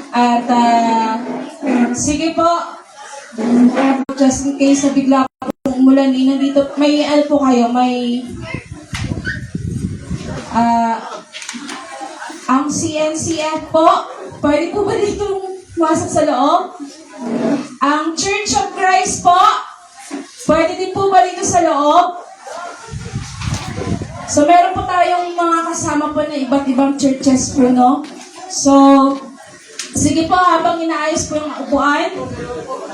At sige po, just in case na bigla po umulan, nandito, may ano po kayo, may ang CNCF po, pwede po ba dito masok sa loob? Ang Church of Christ po, pwede din po ba dito sa loob? So, meron po tayong mga kasama po na iba't ibang churches po, no? So, sige po, habang inaayos po yung upuan,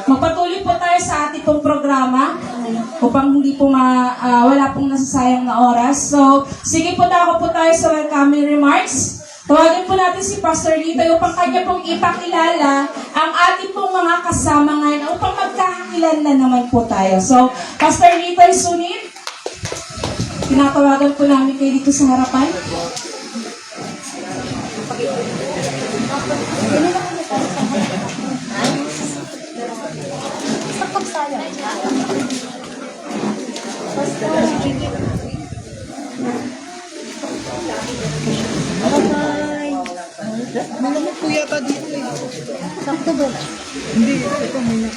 magpatuloy po tayo sa ating pong programa upang hindi po wala pong nasasayang na oras. So, sige po, dako po tayo sa welcoming remarks. Tawagin po natin si Pastor Litoy upang kanya pong ipakilala ang ating pong mga kasama ngayon upang magkakakilala naman po tayo. So, Pastor Litoy Sunit, tinatawagan po namin kayo dito sa harapan. Malamig po yata dito eh. Sakto ba? Hindi, ito muna.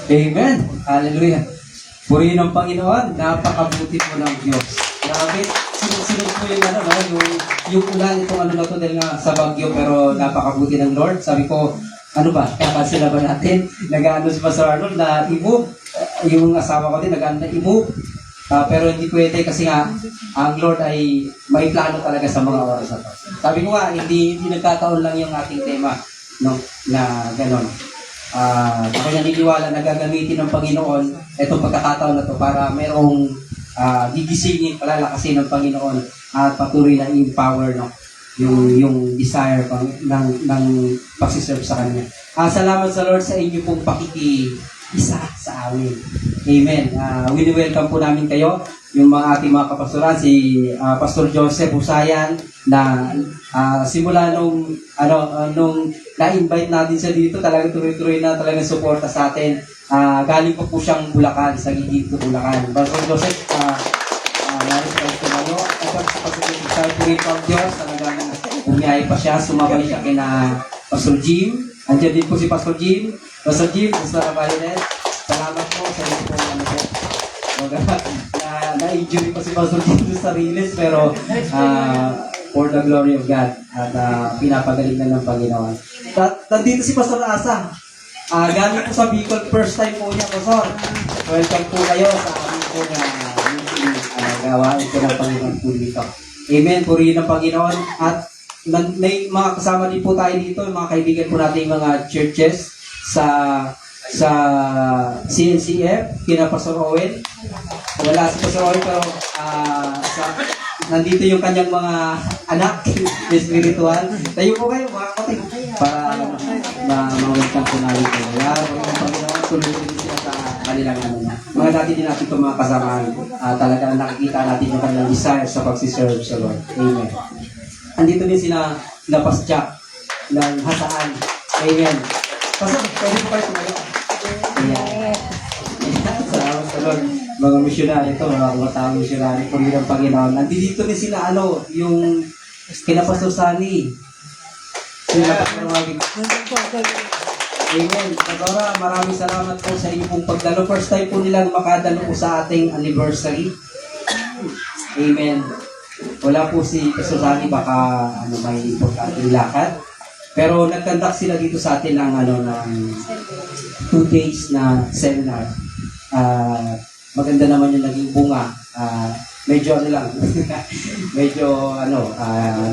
Amen. Hallelujah. Purihin ang Panginoon. Napakabuti po ng Diyos. Grabe. Sunod po yung ano, no? Yung ulan itong ano na to dahil nga sa bagyo pero napakabuti ng Lord. Sabi ko, ano ba? Kakasin na ba natin? Nag-ano si Pastor Arnold na i-move. Yung asawa ko din nag-ano na i-move. Pero hindi pwede kasi nga ang Lord ay may plano talaga sa mga oras na to. Sabi ko nga, hindi nagkataon lang yung ating tema, no? Na gano'n. Ako naniniwala na gagamitin ng Panginoon itong pagkakataon na to para merong gigisingin, palalakasin ng Panginoon at patuloy na empower, no? Yung desire ng pagsiserve sa Kanya. Salamat sa Lord sa inyo pong pakiki-isa sa amin. Amen. Wini-welcome po namin kayo, yung mga ating mga kapastoran, si Pastor Joseph Husayan, na simula nung na-invite natin siya dito, talagang tuloy-tuloy na talagang suporta sa atin. Galing po siyang Bulacan, sa Giginto, Bulacan. Pastor Joseph, na-respect ko kayo. At sa Pastor Joseph, puri po ang Diyos, talagang bumiyahe pa siya, sumabay siya kina Pastor Jim. Andiyan din po si Pastor Jim. Pastor Jim, Pastor Avalines, salamat po sa inyo po ano po. Na-injury pa si Pastor Jim sa Riles, pero for the glory of God at pinapagaling na ng Panginoon. Nandito si Pastor Asa. Galing po sa Bicol, first time po niya, Pastor. Welcome po kayo sa amin po na gawain po ng Panginoon po dito. Amen, purihin ng Panginoon. At may mga kasama din po tayo dito, mga kaibigan po natin mga churches sa CNCF, kina Pastor Owen. Wala si Pastor Owen pero nandito yung kanyang mga anak, spiritual. Tayo po kayo, mga kapatid, para ma-welcome po natin po. Kaya, Panginoon, tuloy-tuloy sila sa kanilang ano na. Mga dati din natin itong mga kasamahan, talagang nakikita natin yung kanilang desire sa pagsiserve sa Lord. Amen. Andito din sila Pascha ng Hasaan. Amen. Pastor, pwede po kayo tumayo. Ayan. Salamat sa Lord. Mga missionary ito, mga kumatawang missionary po ng Panginoon. Nandito din sila, yung kinapastor Sani. Sila patawagin. Amen. Pastora, maraming salamat po sa inyong pong pagdalo. First time po nilang makadalo po sa ating anniversary. Amen. Wala po si Pastor Sani, baka may importanteng lakad. Pero nag-conduct sila dito sa atin ng 2 days na seminar. Maganda naman yung naging bunga. Medyo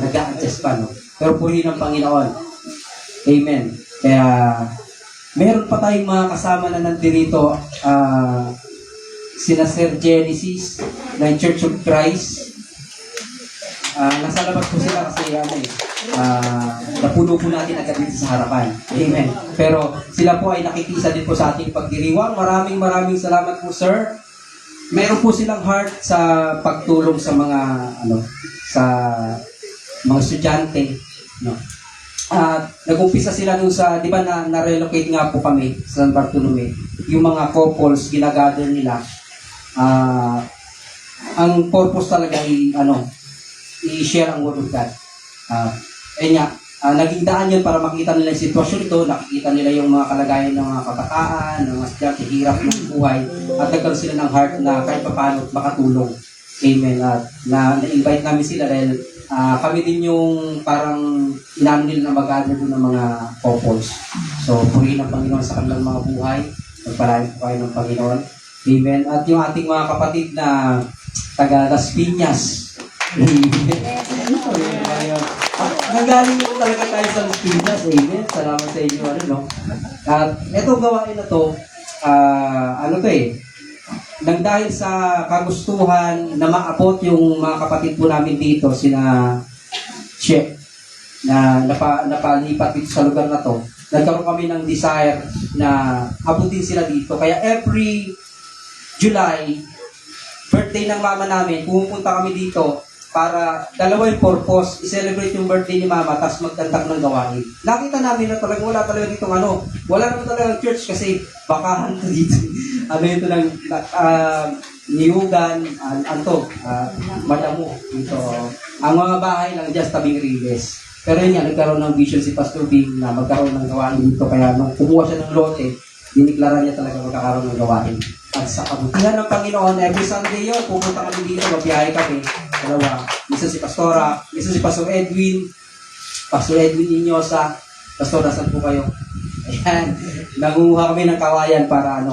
nag-a-adjust pa, no? Pero purihin ng Panginoon. Amen. Kaya, meron pa tayong mga kasama na nandito, sina Sir Genesis, ng Church of Christ. Nasa labas po sila kasi napuno po natin agad dito sa harapan. Amen. Pero sila po ay nakikisa din po sa ating pagdiriwang. Maraming salamat po, sir. Meron po silang heart sa pagtulong sa mga estudyante, no. Nag-umpisa sila nung di ba na-relocate nga po kami sa San Bartolome. Yung mga couples ginagather nila. Ang purpose talaga ay i-share ang word of God. naging daan yun para makita nila yung sitwasyon ito, nakikita nila yung mga kalagayan ng mga kabataan, ng mga estudyante, hirap ng buhay, at nagkaroon sila ng heart na kahit paano makatulong. Amen. At na-invite namin sila dahil kami din yung parang inano nila na mag-gather doon ng mga couples. So, purihin ang Panginoon sa kanilang mga buhay. Magpalain po kayo ng Panginoon. Amen. At yung ating mga kapatid na taga Las Piñas. Amen. Nanggaling mo talaga tayo sa Las Piñas. Amen. Salamat sa inyo. At itong gawain na to, nang dahil sa kagustuhan na maabot yung mga kapatid po namin dito, sina Che, na napalipat dito sa lugar na to, nagkaroon kami ng desire na abutin sila dito. Kaya every July, birthday ng mama namin, pumupunta kami dito para dalawa yung purpose, i-celebrate yung birthday ni mama, tapos magkantak ng gawain. Nakita namin na talagang wala talaga dito wala naman talaga church kasi bakahan to dito. Ito ng niyugan, madamo dito. Ang mga bahay lang just tabing riles. Pero yun nga, nagkaroon ng vision si Pastor Bing na magkaroon ng gawain dito. Kaya nung kumuha siya ng lote, diniklara niya talaga magkakaroon ng gawain. At sa kabutihan ng Panginoon, every Sunday yun, pupunta kami dito, magbiyahe kami. Dalawa, isa si Pastora, isa si Pastor Edwin Inyosa. Pastor, nasan po kayo? Ayan, nangunguha kami ng kawayan para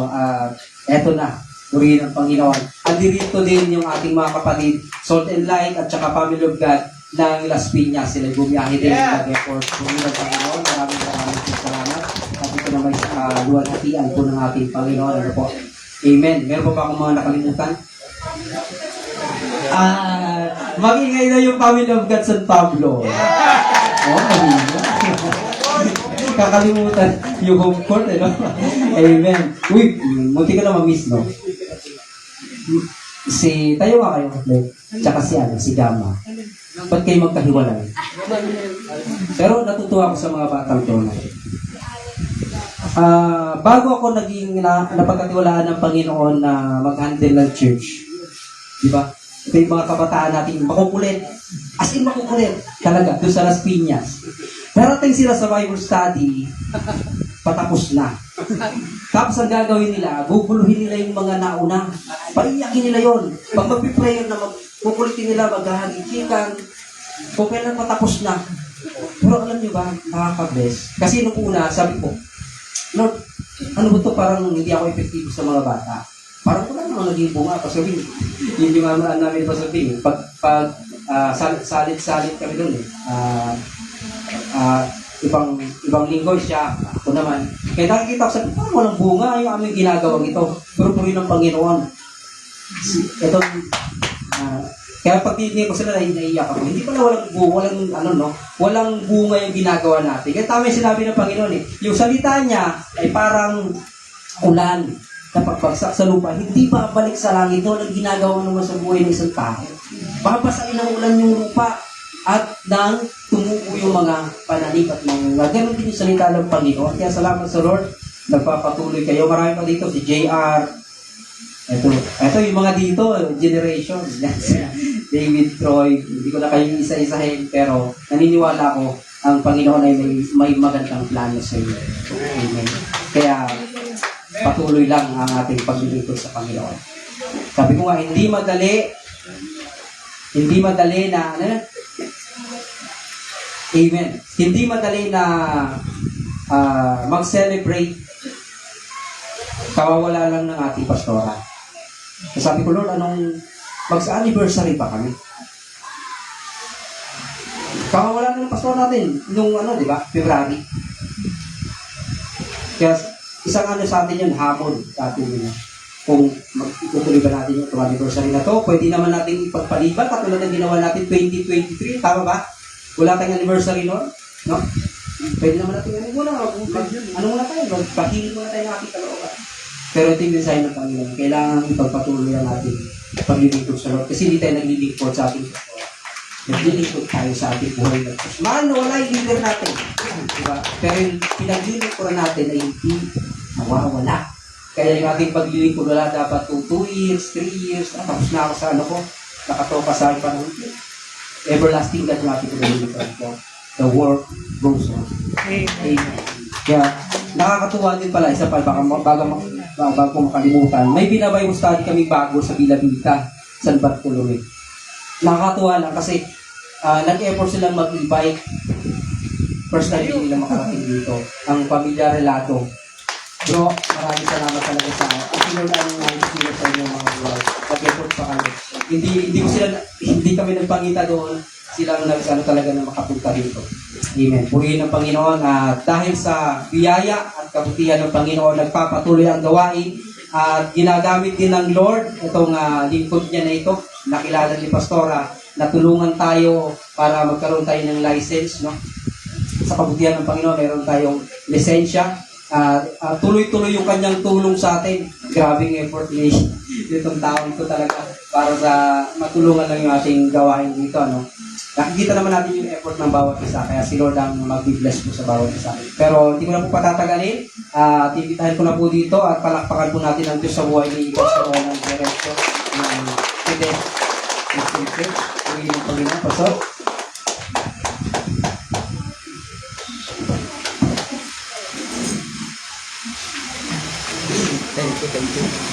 eto na, purihin ang Panginoon. Andirito din yung ating mga kapatid, Salt and Light at saka Family of God ng Las Piñas. Sila bumiyahe din ng effort. Purihin ang Panginoon. Maraming salamat. At ito na may luwalhatian po ng ating Panginoon. Ano po? Amen. Meron pa ba akong mga nakalimutan? Mag-ingay na yung Family of God San Pablo. Kakalimutan yung home court, Amen. Uy, munti ka na ma-miss, no? Tayo nga kayo, tsaka si Gama. Ba't kayo magkahiwalay? Pero natutuwa ako sa mga batang to. Bago ako naging napagkatiwalaan ng Panginoon na mag-handle ng church, di ba? Ito yung mga kabataan natin, makukulit. As in makukulit. Talaga, doon sa Las Piñas. Narating sila sa Bible study, patapos na. Tapos ang gagawin nila, guguluhin nila yung mga nauna. Paiyakin nila yon. Pag mag-prayer na kukulitin nila, maghahagikikan, kung kailan patapos na. Pero alam niyo ba, nakaka-bless. Kasi nung una, sabi ko, Lord, ano ba ito? Parang hindi ako epektibo sa mga bata. Parang wala naman naging bunga. Pasabi, yun yung amaan namin pasabi. Pag salit-salit kami doon ibang linggo siya, ako naman. Kaya nakikita ko sabi, parang walang bunga yung aming ginagawang ito. Pero purihin ng Panginoon. Kaya pag titignan ko sila, naiiyak ako. Hindi pala walang bunga yung ginagawa natin. Kaya tama yung sinabi ng Panginoon Yung salita niya ay parang ulan na pagbagsak sa lupa. Hindi babalik sa langit doon ang ginagawa naman sa buhay ng isang tao. Babasain ng ulan yung lupa at nang tumubo yung mga pananim at mga ganun din yung salita ng Panginoon. Kaya salamat sa Lord. Nagpapatuloy kayo. Marami pa dito. Si JR. Ito yung mga dito, generation. David Troy, hindi ko na kayo isa-isahin, pero naniniwala ko ang Panginoon ay may magandang plano sa iyo. Amen. Kaya patuloy lang ang ating paglilingkod sa Panginoon. Sabi ko nga, hindi madali na, Amen. Hindi madali na mag-celebrate kawawala lang ng ating pastora. Sabi ko, Lord, mag-anniversary pa kami. Kawawala na ng pastor natin nung di ba, February. Kaya isang sa atin yun, hamon sa atin yun. Kung itutuloy ba natin yung anniversary na to, pwede naman natin ipagpaliban katulad ng ginawa natin 2023, tama ba? Wala tayong anniversary noon, no? Pwede naman natin muna tayo, magpahili muna tayo ng ating kalooban. Pero ito yung design ng Panginoon. Kailangan ipagpatuloy ang ating paglilingkod sa Lord. Kasi hindi tayo naglilingkod sa ating pastor. Naglilingkod tayo sa ating buhay ng Diyos. Mahal na wala yung leader natin. Diba? Pero yung pinaglilingkod natin ay hindi mawawala. Kaya yung ating paglilingkod wala dapat 2 years, 3 years. Tapos na ako sa nakatoka sa aking panahon. Everlasting God yung ating paglilingkod ko. the work goes on. Amen. Kaya, nakakatuwa din pala, isa pa, bago makalimutan, may binabible study kami bago sa Bilabita, San Bartolome. Nakakatuwa lang kasi nag-effort silang mag-invite. First time din nila makarating dito. Ang pamilya Relato. Bro, maraming salamat talaga sa ang sinunod ang nag-sila sa inyo mga bro. Nag-effort pa kami. Hindi kami nagpangita doon. Sila ang nagsano talaga na makapunta dito. Amen. Purihin ng Panginoon at dahil sa biyaya at kabutihan ng Panginoon, nagpapatuloy ang gawain at ginagamit din ng Lord itong lingkod niya na ito. Nakilala ni Pastora, natulungan tayo para magkaroon tayo ng license, no? Sa kabutihan ng Panginoon, meron tayong lisensya. Tuloy-tuloy yung kanyang tulong sa atin. Grabing effort ni itong taong ito talaga para sa matulungan lang yung ating gawain dito, no? Nakikita naman natin yung effort ng bawat isa, kaya si Lord ang mag-bless po sa bawat isa. Pero hindi ko na po patatagalin. Tibitahin ko na po dito at palakpakan po natin ang Diyos sa buhay ni Pastor ng Diretso ng Fidel. Pagiging ng Panginoon, Pastor. Thank you.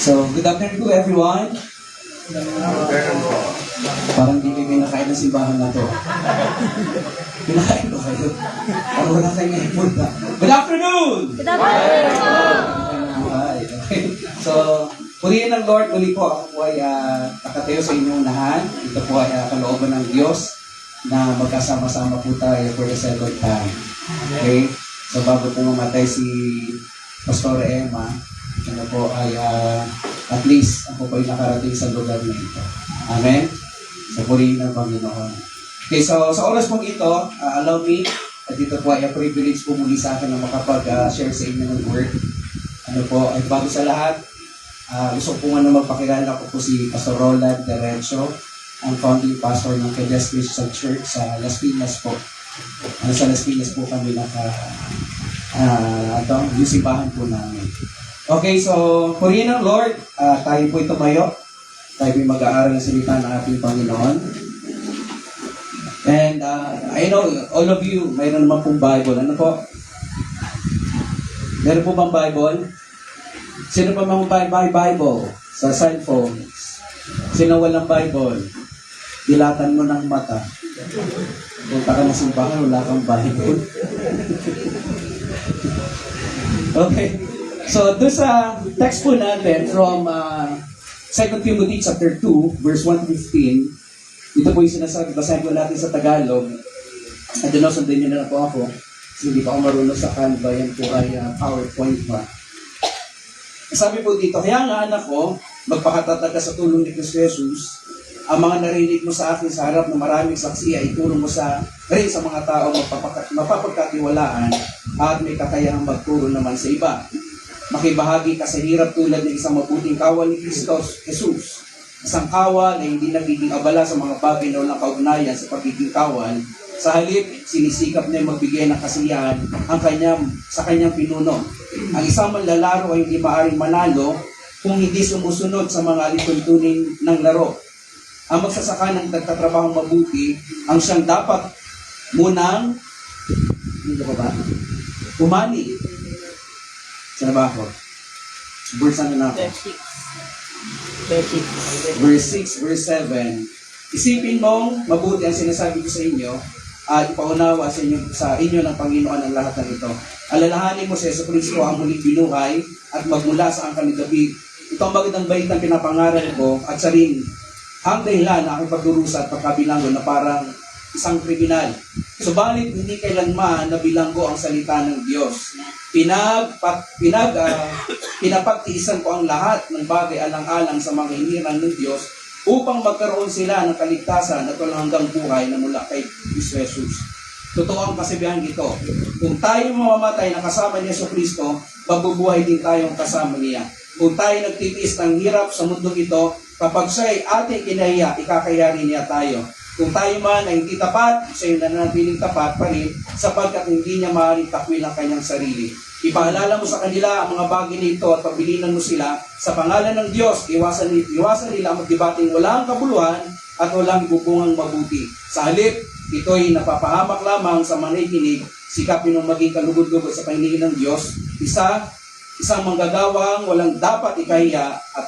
So, good afternoon to everyone. Parang di kayo nakain ng simbahan na to. Pinakain ko kayo. Parang wala kayong effort na. Good afternoon! Good afternoon! Okay. So, purihin ng Lord, muli po ako po ay nakatayo sa inyong unahan. Ito po ay kalooban ng Diyos na magkasama-sama po tayo for the second time. Okay? So, bago po mamatay si Pastor Emma, ano po ay at least ako po ay nakarating sa lugar na ito. Amen? So, purihin ng Panginoon. Okay, so sa oras pong ito, allow me, at ito po ay a privilege po muli sa akin na makapag-share sa inyo ng word. Ano po, ay bago sa lahat, gusto ko po nga na magpakilala ko po si Pastor Roland Diretso, ang founding pastor ng Quedas Christian Church sa Las Piñas po. Sa Las Piñas po kami yung simbahan po namin. Okay, so, purihin ng Lord, tayo po tumayo. Tayo po mag-aaral ng salita ng ating Panginoon. And I know, all of you, mayroon naman pong Bible. Ano po? Meron po bang Bible? Sino pa may Bible sa cellphones? Sino walang Bible? Dilatan mo ng mata. Punta ka na simbahan, wala kang Bible. Okay. So, doon sa text po natin from 2 Timothy chapter 2, verse 1 to 15, ito po yung sinasabi, basahin po natin sa Tagalog. At doon, sundin nyo na po ako. Kasi hindi pa ako marunong sa Canva, yan po ay PowerPoint pa. Sabi po dito, kaya nga anak ko, magpakatatag ka sa tulong ni Kristo Jesus, ang mga narinig mo sa akin sa harap ng maraming saksi ay itulong mo rin sa mga tao mapapagkatiwalaan at may kakayahang magturo naman sa iba. Makibahagi ka sa hirap tulad ng isang mabuting kawal ni Kristo Jesus. Isang kawal na hindi nagiging abala sa mga bagay na walang kaugnayan sa pagiging kawal. Sa halip, sinisikap niya magbigay ng kasiyahan sa kanyang pinuno. Ang isang manlalaro ay hindi maaaring manalo kung hindi sumusunod sa mga alituntunin ng laro. Ang magsasaka ng nagtatrabahong mabuti, ang siyang dapat munang umani. Saan ba ako? Verse ano na ako? Verse 6, verse 7. Isipin mong mabuti ang sinasabi ko sa inyo at ipaunawa sa inyo ng Panginoon ang lahat ng ito. Alalahanin mo si Yesu Cristo ang muling binuhay at magmula sa angkan ni David. Ito ang magandang balitang pinapangaral ko at sa rin ang dahilan na aking pagdurusa at pagkabilanggo na parang isang kriminal. Subalit hindi kailanman nabilanggo ang salita ng Diyos. Pinapagtiisan ko ang lahat ng bagay alang-alang sa mga hinirang ng Diyos upang magkaroon sila ng kaligtasan at walang hanggang buhay na mula kay Kristo Jesus. Totoo ang kasibihan ito. Kung tayo mamamatay na kasama ni Jesucristo, mabubuhay din tayong kasama niya. Kung tayo nagtitiis ng hirap sa mundong ito, kapag siya'y ating kinahiya, ikakayari niya tayo. Kung tayo man ay hindi tapat, siya'y nananatiling tapat pa rin, sapagkat hindi niya maaaring takwil ang kanyang sarili. Ipaalala mo sa kanila ang mga bagay nito at pabilinan mo sila sa pangalan ng Diyos. Iwasan nila ang magdebating walang kabuluhan at walang bubungang mabuti. Sa halip, ito'y napapahamak lamang sa manikinig, sikapin ng maging kalugod-lugod sa paningin ng Diyos. Isang manggagawang walang dapat ikahiya at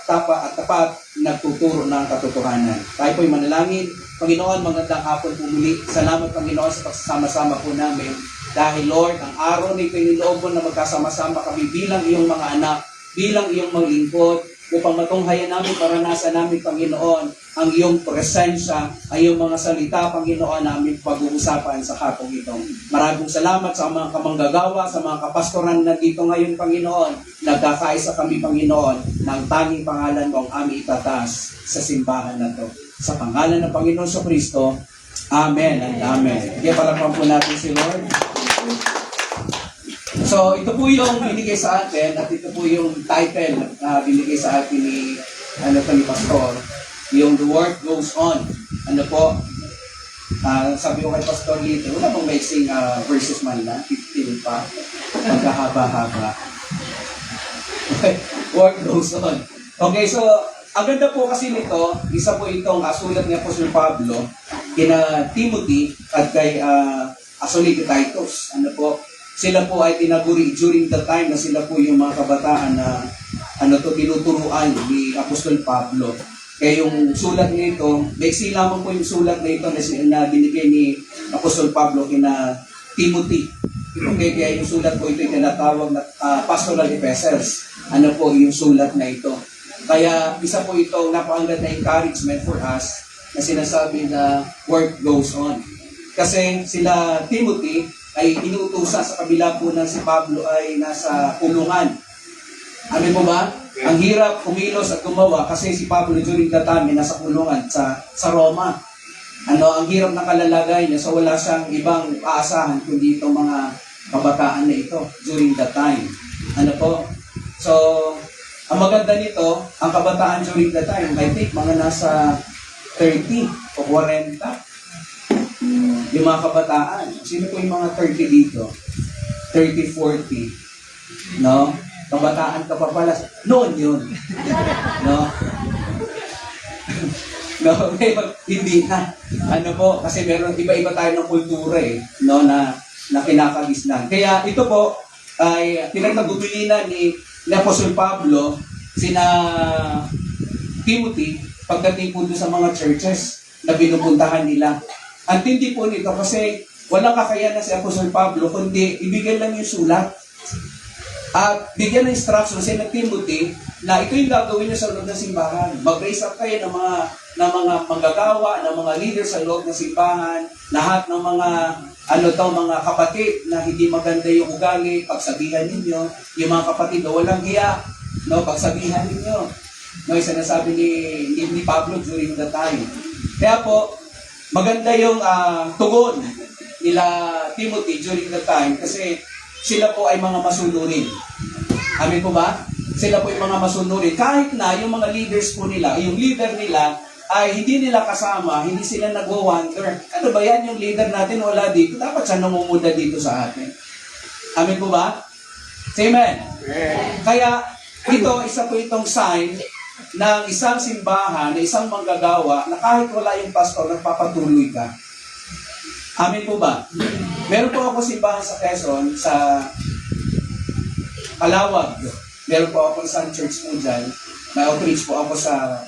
tapat nagtuturo ng katotohanan. Tayo po'y manalangin. Panginoon, magandang hapon po muli. Salamat, Panginoon, sa pagsasama-sama po namin. Dahil, Lord, ang araw na ito'y niloob mo na magkasama-sama kami bilang iyong mga anak, bilang iyong mga lingkod, upang matunghayan namin, maranasan namin, Panginoon, ang iyong presensya, ay iyong mga salita, Panginoon, namin pag-uusapan sa hapong ito. Maraming salamat sa mga kamanggagawa, sa mga kapastoran na dito ngayon, Panginoon. Nagkakaisa kami, Panginoon, ng tanging pangalan mo ang aming itataas sa simbahan na ito. Sa pangalan ng Panginoon sa Kristo, Amen and Amen. Kaya palakpan po natin si Lord. So, ito po yung binigay sa atin at ito po yung title na binigay sa atin ni Pastor. Yung The Work Goes On. Ano po? Sabi ko kay Pastor Lito, wala bang maising verses man na? 15 pa. Magkahaba-haba. Work goes on. Okay, so, ang ganda po kasi nito, isa po itong sulat ni Apostol Pablo kina Timothy at kay Titus. Ano po? Sila po ay tinaguri during the time na sila po yung mga kabataan na tinuturuan ni Apostol Pablo. Kaya yung sulat nito, maiksi lamang po yung sulat na ito na binigay ni Apostol Pablo kina Timothy. Okay, kaya yung sulat po ito ay tinatawag na Pastoral Epistles. Ano po yung sulat na ito. Kaya isa po itong napakaganda na encouragement for us na sinasabi na work goes on. Kasi sila Timothy ay inuutusan sa kabila po ng si Pablo ay nasa kulungan. Amin po ba? Ang hirap kumilos at gumawa kasi si Pablo during that time nasa kulungan sa Roma. Ang hirap na kalalagay niya, so wala siyang ibang aasahan kundi itong mga kabataan na ito during that time. Ano po? So, ang maganda nito, ang kabataan during that time, I think mga nasa 30 o 40. Yung mga kabataan. Sino po yung mga 30 dito? 30, 40. No? Kabataan ka pa pala. Noon yun. No? No, hindi na. Ano po, kasi meron iba-iba tayo ng kultura no, na kinakagisnan. Kaya ito po ay pinagtagubilinan ni Apostol Pablo sina Timothy pagdating po sa mga churches na pinupuntahan nila. Ang tindi po nito kasi walang kakayanan si Apostol Pablo kundi ibigay lang yung sulat. At bigyan ng instruction si Timothy na ito yung gagawin niyo sa loob ng simbahan. Mag-raise up kayo ng mga manggagawa, ng mga leaders sa loob ng simbahan, lahat ng mga kapatid na hindi maganda yung ugali, pagsabihan ninyo, yung mga kapatid na walang hiya, no, pagsabihan ninyo. No, yung sinasabi ni Pablo during the time. Kaya po, maganda yung tugon nila Timothy during the time kasi sila po ay mga masunurin. Amin po ba? Sila po ay mga masunurin. Kahit na yung mga leaders po nila, yung leader nila ay hindi nila kasama, hindi sila nagwo-wonder. Ano ba yan yung leader natin wala dito? Dapat siya namumuda dito sa atin. Amin po ba? Amen. Kaya ito, isa po itong sign ng isang simbahan, na isang manggagawa, na kahit wala yung pastor, nagpapatuloy ka. Amin po ba? Meron po ako simbahan sa Quezon, sa Calawag. Meron po ako isang church po dyan. May outreach po ako sa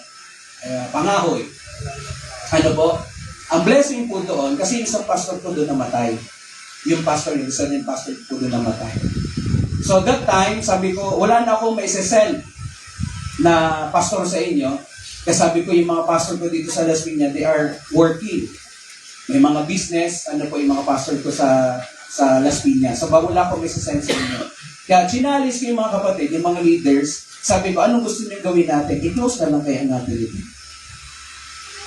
Pangahoy. Ano po? Ang blessing po doon, kasi isang pastor po doon namatay. Yung pastor, yung isa din pastor po doon namatay. So that time, sabi ko, wala na akong maisesend na pastor sa inyo. Kasi sabi ko, yung mga pastor ko dito sa Las Piñas, they are working. may mga business, ano po yung mga pastor ko sa Las Piñas. So, wala ko may sasense inyo. Kaya, chinalis ko yung mga kapatid, yung mga leaders, sabi ko, anong gusto niyo gawin natin? I-close na lang kaya natin ito.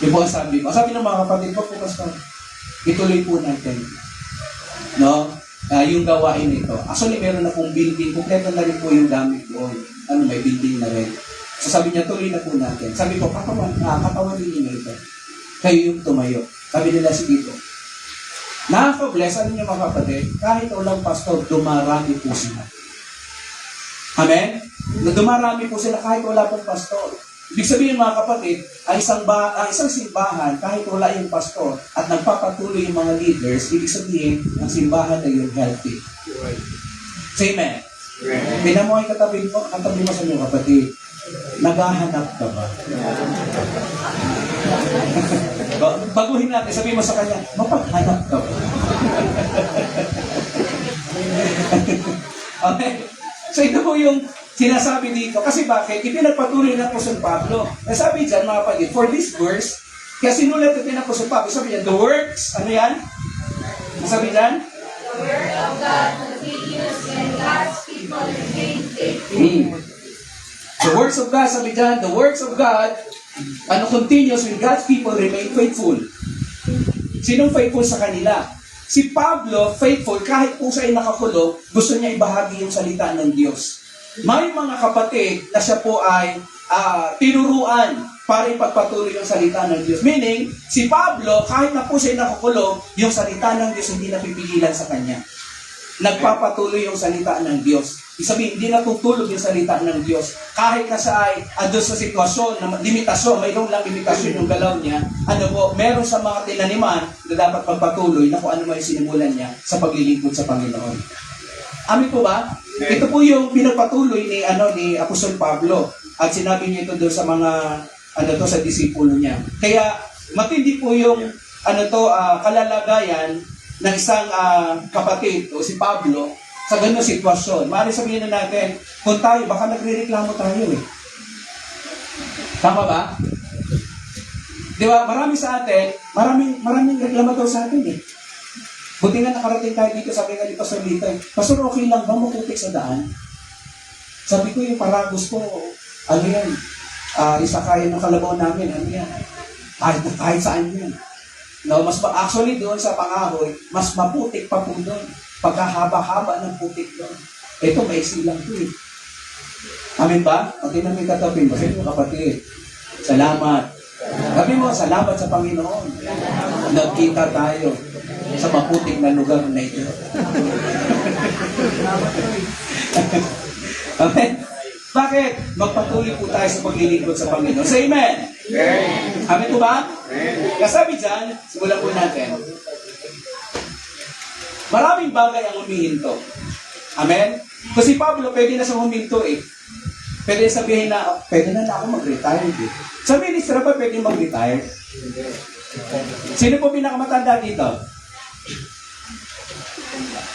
Yung po ang sabi ko. Sabi ng mga kapatid ko, Pastor, ituloy po natin. No? Yung gawain nito. Actually, meron na pong building. Kompleto na rin po yung gamit doon. May building na rin. So sabi niya, tuloy na po natin. Sabi ko, katawan din niyo ito. Kayo yung tumayo. Sabi nila, sige po. Nakaka-bless, ano niyo mga kapatid? Kahit walang pastor, dumarami po sila. Amen? Dumarami po sila kahit wala pong pastor. Ibig sabihin mga kapatid, ang isang simbahan, kahit wala yung pastor at nagpapatuloy yung mga leaders, ibig sabihin, ang simbahan na yun healthy. Say amen. Tingnan mo ang katabi mo sa inyo kapatid. Naghahanap ka ba? Baguhin natin, sabihin mo sa kanya, mapaghanap ka ba? Okay? So ito po yung sinasabi dito. Kasi bakit? Ipinagpatuloy na Apostol Pablo. Nasabi dyan, mga kapatid, for this verse, kaya sinulat ito ng Apostol Pablo, sabi dyan, the works, ano yan? Nasabi dyan? The word of God continues when God's people remain faithful. The works of God, sabi dyan, the works of God, continues when God's people remain faithful. Sinong faithful sa kanila? Si Pablo, faithful, kahit po siya ay nakakulong, gusto niya ibahagi yung salita ng Diyos. May mga kapatid na siya po ay tinuruan para ipagpatuloy yung salita ng Diyos. Meaning, si Pablo, kahit na po siya ay nakakulong, yung salita ng Diyos hindi napipigilan sa kanya. Nagpapatuloy yung salita ng Diyos. Isabihin, hindi natutulog yung salita ng Diyos. Kahit na siya ay doon sa sitwasyon, na limitasyon, mayroong lang limitasyon yung galaw niya, meron sa mga tinaniman na dapat pagpatuloy na kung ano may sinimulan niya sa paglilingkod sa Panginoon. Amin po ba? Ito po yung pinagpatuloy ni Apostol Pablo. At sinabi niya ito doon sa mga, sa disipulo niya. Kaya, matindi po yung, kalalagayan ng isang kapatid o si Pablo sa ganung sitwasyon. Maaari sabihin na natin, kung tayo, baka nagre-reklamo tayo eh. Tama ba? Di ba? Marami sa atin, maraming reklamador sa atin eh. Buti nga nakarating tayo dito, sabi nga dito sa Lito, Pastor, okay lang ba maputik sa daan? Sabi ko yung paragos ko, ano yan? Isa kaya ng kalabaw namin, ano yan? Kahit saan yan. No, actually doon sa Pangahoy, mas maputik pa po doon. Pagkahaba-haba ng putik doon. Ito, may silang po eh. Amin ba? Pag namin katapin mo, sabi mo kapatid, salamat. Sabi mo, salamat sa Panginoon. Nagkita tayo sa maputik na lugar na ito. Amen? Bakit? Magpatuloy po tayo sa paglilingkod sa Panginoon. Say amen! Amen po ba? Kasabi dyan, simulan po natin. Maraming bagay ang humihinto. Amen? Kasi Pablo, pwede na siyang huminto eh. Pwede sabihin na, pwede na ako mag-retire eh. Sa ministra pa, pwede mag-retire. Sino po pinakamatanda dito?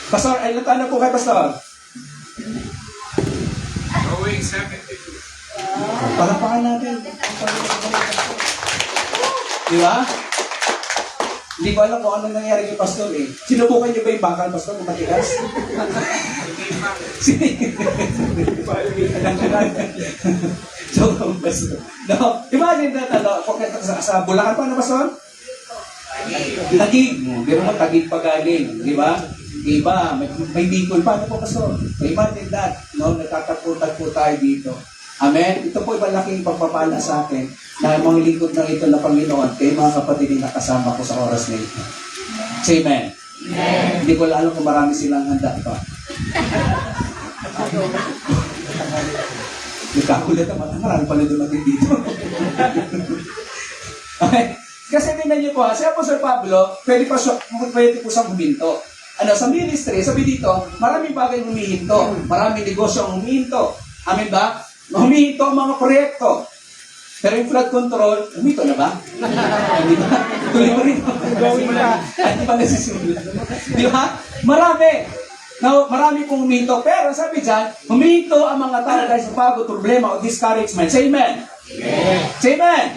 Pastor, ay natanda po kay Pastor? Going 72. Palapakan natin. Di ba? Hindi ko alam kung ano nangyari kay Pastor eh. Sinubukan niyo ba yung bakal, Pastor, kung matigas? So, Pastor. No, imagine that, sa Bulacan pa na, Pastor? Tagig. Pero mo, tagig pa galing. Di ba? Iba, may Bicol pa. Ano po, Pastor? Imagine that. No, nagtatagpo-tagpo tayo dito. Amen? Ito po malaking pagpapala sa akin na mga lingkod ng ito na Panginoon kay mga kapatid na nakasama ko sa oras na ito. Say amen. Amen. Hindi ko alam kung marami silang handa pa. Nagkakulat naman. Marami pala dumating dito. Okay? Kasi tingnan niyo po, si Apostol Pablo, pwede po siyang huminto. Sa ministry, sabi dito, maraming bagay humihinto. Maraming negosyo ang humihinto. Amen ba? Humihinto ang mga proyekto. Pero yung flood control, huminto na ba? Hindi ba? Tuloy mo rin. Hindi pa nasisimula. Di ba? Marami. Marami pong huminto. Pero sabi dyan, huminto ang mga tao dahil sa pagod, problema o discouragement. Say amen. Say amen?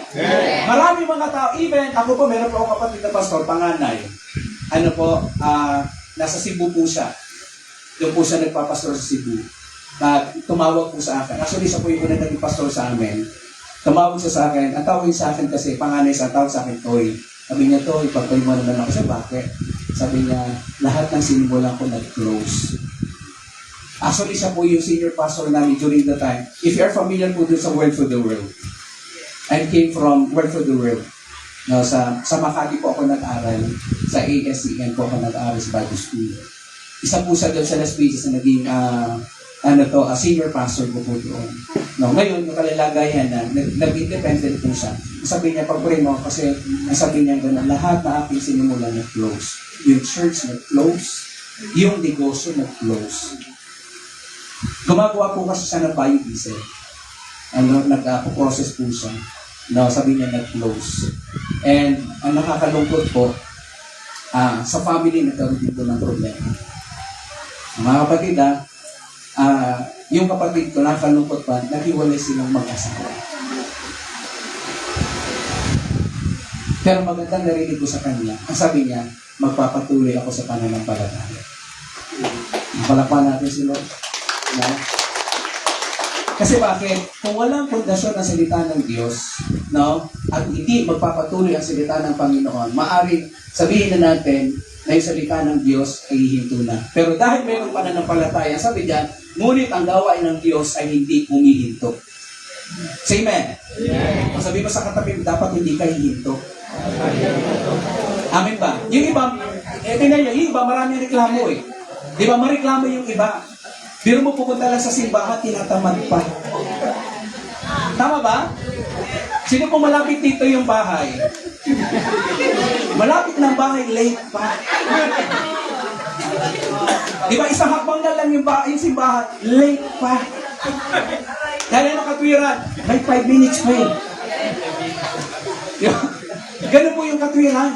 Marami mga tao, even ako po, meron po akong kapatid na pastor, panganay. Ano po, nasa Cebu po siya. Doon po siya nagpapastor sa Cebu. Tumawag po sa akin. Actually, siya po yung unang naging pastor sa amin. Tumawag siya sa akin. Ang tawag sa akin kasi, panganay sa tawag sa akin, Toy. Sabi niya, Toy, pagpay mo naman ako siya. Bakit? Sabi niya, lahat ng sinimulan ko nag-close. Actually, siya po yung senior pastor namin during the time. If you are familiar po dun sa Word for the World. I came from Word for the World. No, sa Makati po ako nag-aral. Sa ASCN po ako nag-aral sa Bible School. Isa po siya doon sa Las Vegas na naging senior pastor ko po doon. No, ngayon, yung kalalagayan na nag-independent po siya. Sabi niya, pag-pray mo, kasi sabi niya gano'n, lahat na aking sinimula na-close. Yung church na-close, yung negosyo na-close. Gumagawa po kasi siya ng biodiesel. Nag-process po siya. No, sabi niya nag-close. And ang nakakalungkot po, sa family nagkaroon dito ng problema. Mga kapatid, yung kapatid ko, nakakalungkot pa, naghiwalay silang mag-asawa. Pero magandang narinig ko sa kanya, ang sabi niya, magpapatuloy ako sa pananampalataya. Palakpan natin si Lord. No? Kasi bakit? Kung walang pundasyon ng salita ng Diyos, no, at hindi magpapatuloy ang salita ng Panginoon, maaaring sabihin na natin na yung salita ng Diyos ay hihinto na. Pero dahil mayroong pananampalataya, sabi diyan, ngunit ang gawain ng Diyos ay hindi humihinto. Say amen. Yeah. Sabi mo sa katabi, dapat hindi ka hihinto. Amen ba? Yung iba, tingnan nyo, yung iba maraming reklamo eh. Di ba mareklamo yung iba? Pero mo pupunta lang sa simbahan, tinatamad pa. Tama ba? Sino pong malapit dito yung bahay? Malapit ng bahay, late pa. Di ba isang hakbang na lang yung simbahan, late pa. Dahil ano katwiran? May 5 minutes pa eh. Ganun po yung katwiran.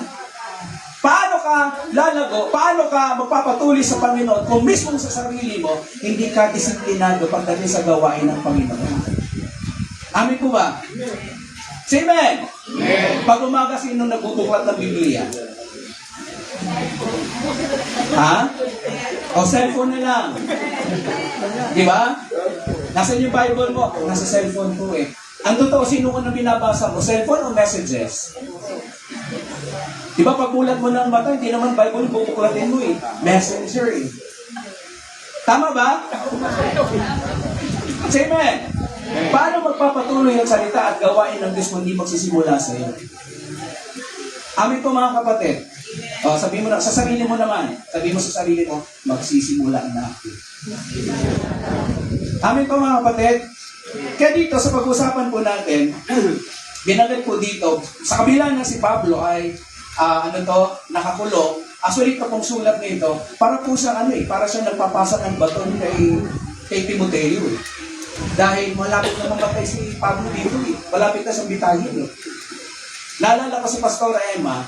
Paano ka lalago? Paano ka magpapatuloy sa Panginoon kung mismo sa sarili mo, hindi ka disiplinado pagdating sa gawain ng Panginoon? Amin po ba? Say amen! Pag umaga, sino nagbubuklat ng Biblia? Ha? O cellphone na lang. Di ba? Nasaan yung Bible mo? Nasa cellphone po eh. Ang totoo, sino ko na binabasa mo? Cellphone o messages? Di ba pag bulat mo ng mata, hindi naman Bible bubuklatin mo eh. Messenger eh. Tama ba? Say amen. Paano magpapatuloy ang salita at gawain ng Diyos kung hindi magsisimula sa iyo? Amin po mga kapatid. Sabi mo na, sa sarili mo naman. Sabi mo sa sarili mo, magsisimula na ako. Amin po mga kapatid. Kaya dito sa pag-usapan po natin, binagay po dito, sa kabila na si Pablo ay nakakulong. Actually, ito pong sulat nito, para po siya para siya nagpapasa ng baton kay Timoteo eh. Dahil malapit na mamatay si Pablo dito eh. Malapit na siyang bitahin eh. Naalala ko si Pastora Emma,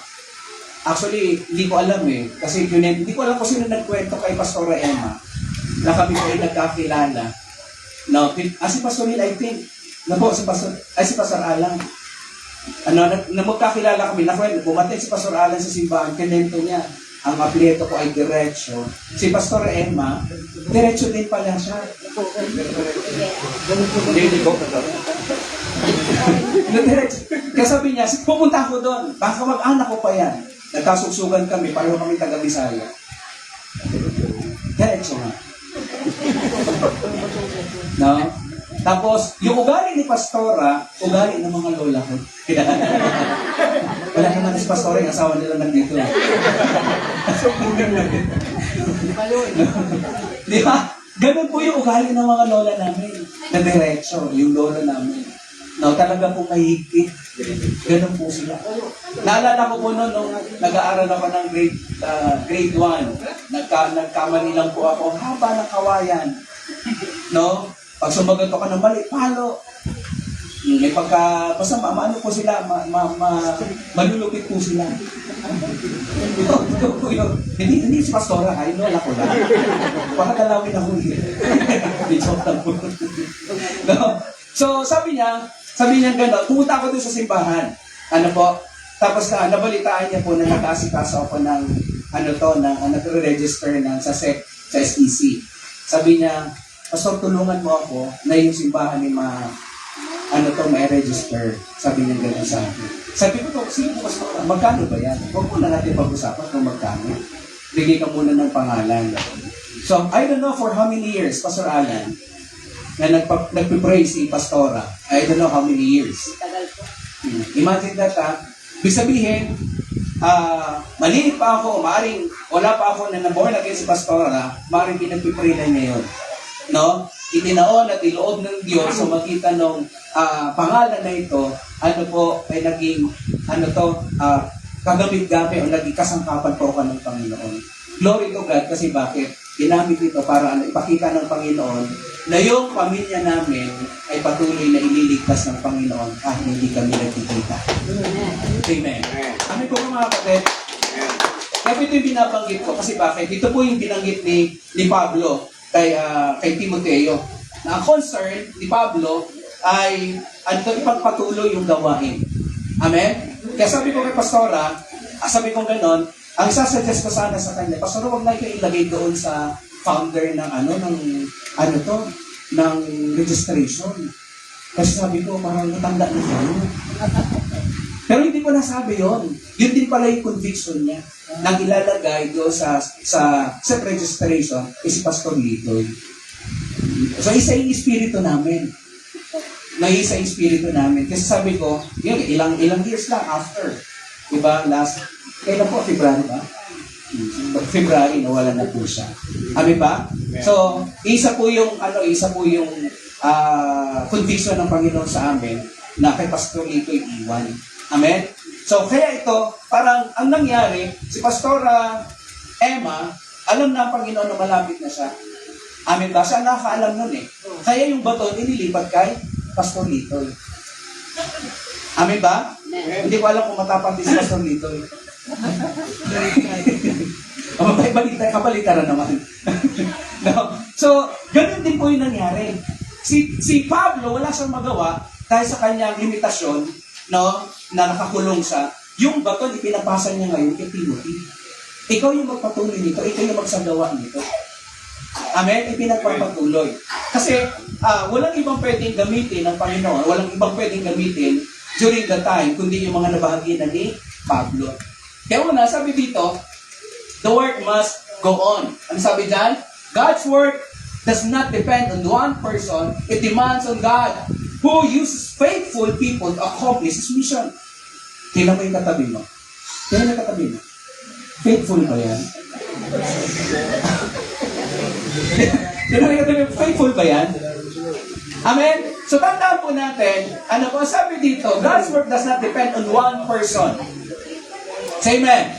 actually, hindi ko alam eh. Kasi hindi ko alam kung sino nagkwento kay Pastora Emma na kami po ay nagkakilala. No, si Pastor Hill, I think, si Pastor Alan. Na magkakilala kami, pumatay si Pastor Alan sa simbahan, kinento niya, ang apelyido ko ay Diretso. Si Pastor Emma, Diretso din pala siya. Hindi ko. Diretso. Kaya sabi niya, pupunta ako doon, baka mag-anak ko pa yan. Nagkasugsugan kami, pareho kami taga-Bisaya. Diretso nga. No? Tapos, yung ugali ni Pastora, ugali ng mga lola ko. Wala naman si Pastora, yung asawa nila nandito. Di ba? Ganun po yung ugali ng mga lola namin. Na diretso, yung lola namin. No, talaga po mahigpit. Ganun po sila. Naalala ko po noon, nung nag-aaral ako ng grade 1, nagkamali lang po ako, haba ng kawayan. No? Pag sumagot ako ng mali, palo. May basta maano po sila, malulupit po sila. Hindi si Pastora, ay lola ko lang. Baka dalawin ako. Hindi joke lang po. No? So, sabi niya, Sabi niya gano'n, pumunta ako doon sa simbahan. Ano po? Tapos nabalitaan niya po na nag-asikaso ako ng nagre-register sa SEC. Sabi niya, Pastor, tulungan mo ako na yung simbahan ni may register. Sabi niya gano'n sa akin. Sabi ko, sige po, Pastor, magkano ba yan? Huwag mo na natin pag-usapan kung magkano. Bigay ka muna ng pangalan. So, I don't know for how many years, Pastor Alan, na nagpipray si Pastora. I don't know how many years. Imagine that, ibig sabihin, maliit pa ako, maaring wala pa ako na born again si Pastora, maaring pinagpipray na ngayon. No? Itinaon at iloob ng Diyos sa magitan ng pangalan na ito, ay naging, kagamit-gamit o naging kasangkapan po ka ng Panginoon. Glory to God, kasi bakit? Ginamit ito para ipakita ng Panginoon na yung pamilya namin ay patuloy na ililigtas ng Panginoon kahit hindi kami nagkikita. Amen. Amen po mga kapatid. Kaya ito yung binabanggit ko kasi bakit? Ito po yung binanggit ni Pablo kay Timoteo. Na ang concern ni Pablo ay ipagpatuloy yung gawain. Amen? Kaya sabi ko kay Pastora, sabi ko ganon, ang isasuggest ko sana sa kanya, Pastor, huwag na kayo ilagay doon sa founder ng registration. Kasi sabi ko, parang natanda na siya. Pero hindi ko nasabi yon. Yun din pala yung conviction niya. Nang ilalagay doon sa registration, si Pastor Litoy. So, isa yung espiritu namin. Isa yung espiritu namin. Kasi sabi ko, yun, ilang years lang after. Diba? Kailan po? February ba? February, nawala na po siya. Amin ba? So, isa po yung conviction ng Panginoon sa amin na kay Pastor Lito iwan. Amen? So, kaya ito, parang ang nangyari, si Pastora Emma, alam na ang Panginoon na malapit na siya. Amen ba? Siya nakakaalam nun eh. Kaya yung baton, inilipat kay Pastor Lito. Amen ba? Hindi ko alam kung matapang din si Pastor Lito. Kabalitaran naman. No? So, ganun din po yung nangyari. Si Pablo, wala siyang magawa dahil sa kanyang limitasyon, no, na nakakulong siya. Yung baton, ipinapasa niya ngayon kay Timothy. Ikaw yung magpatuloy nito, ikaw yung magsagawa nito. Amen? Ipinagpapatuloy. Kasi, walang ibang pwedeng gamitin ng Panginoon, walang ibang pwedeng gamitin during the time, kundi yung mga nabahagi na ni Pablo. Kaya una, sabi dito, the work must go on. Ano sabi dyan? God's work does not depend on one person. It demands on God who uses faithful people to accomplish His mission. Kailan mo yung katabi mo? Kailan yung katabi mo? Faithful ba yan? Kailan mo yung katabi mo? Faithful ba yan? Amen? So tandaan po natin, ano po sabi dito, God's work does not depend on one person. Say amen.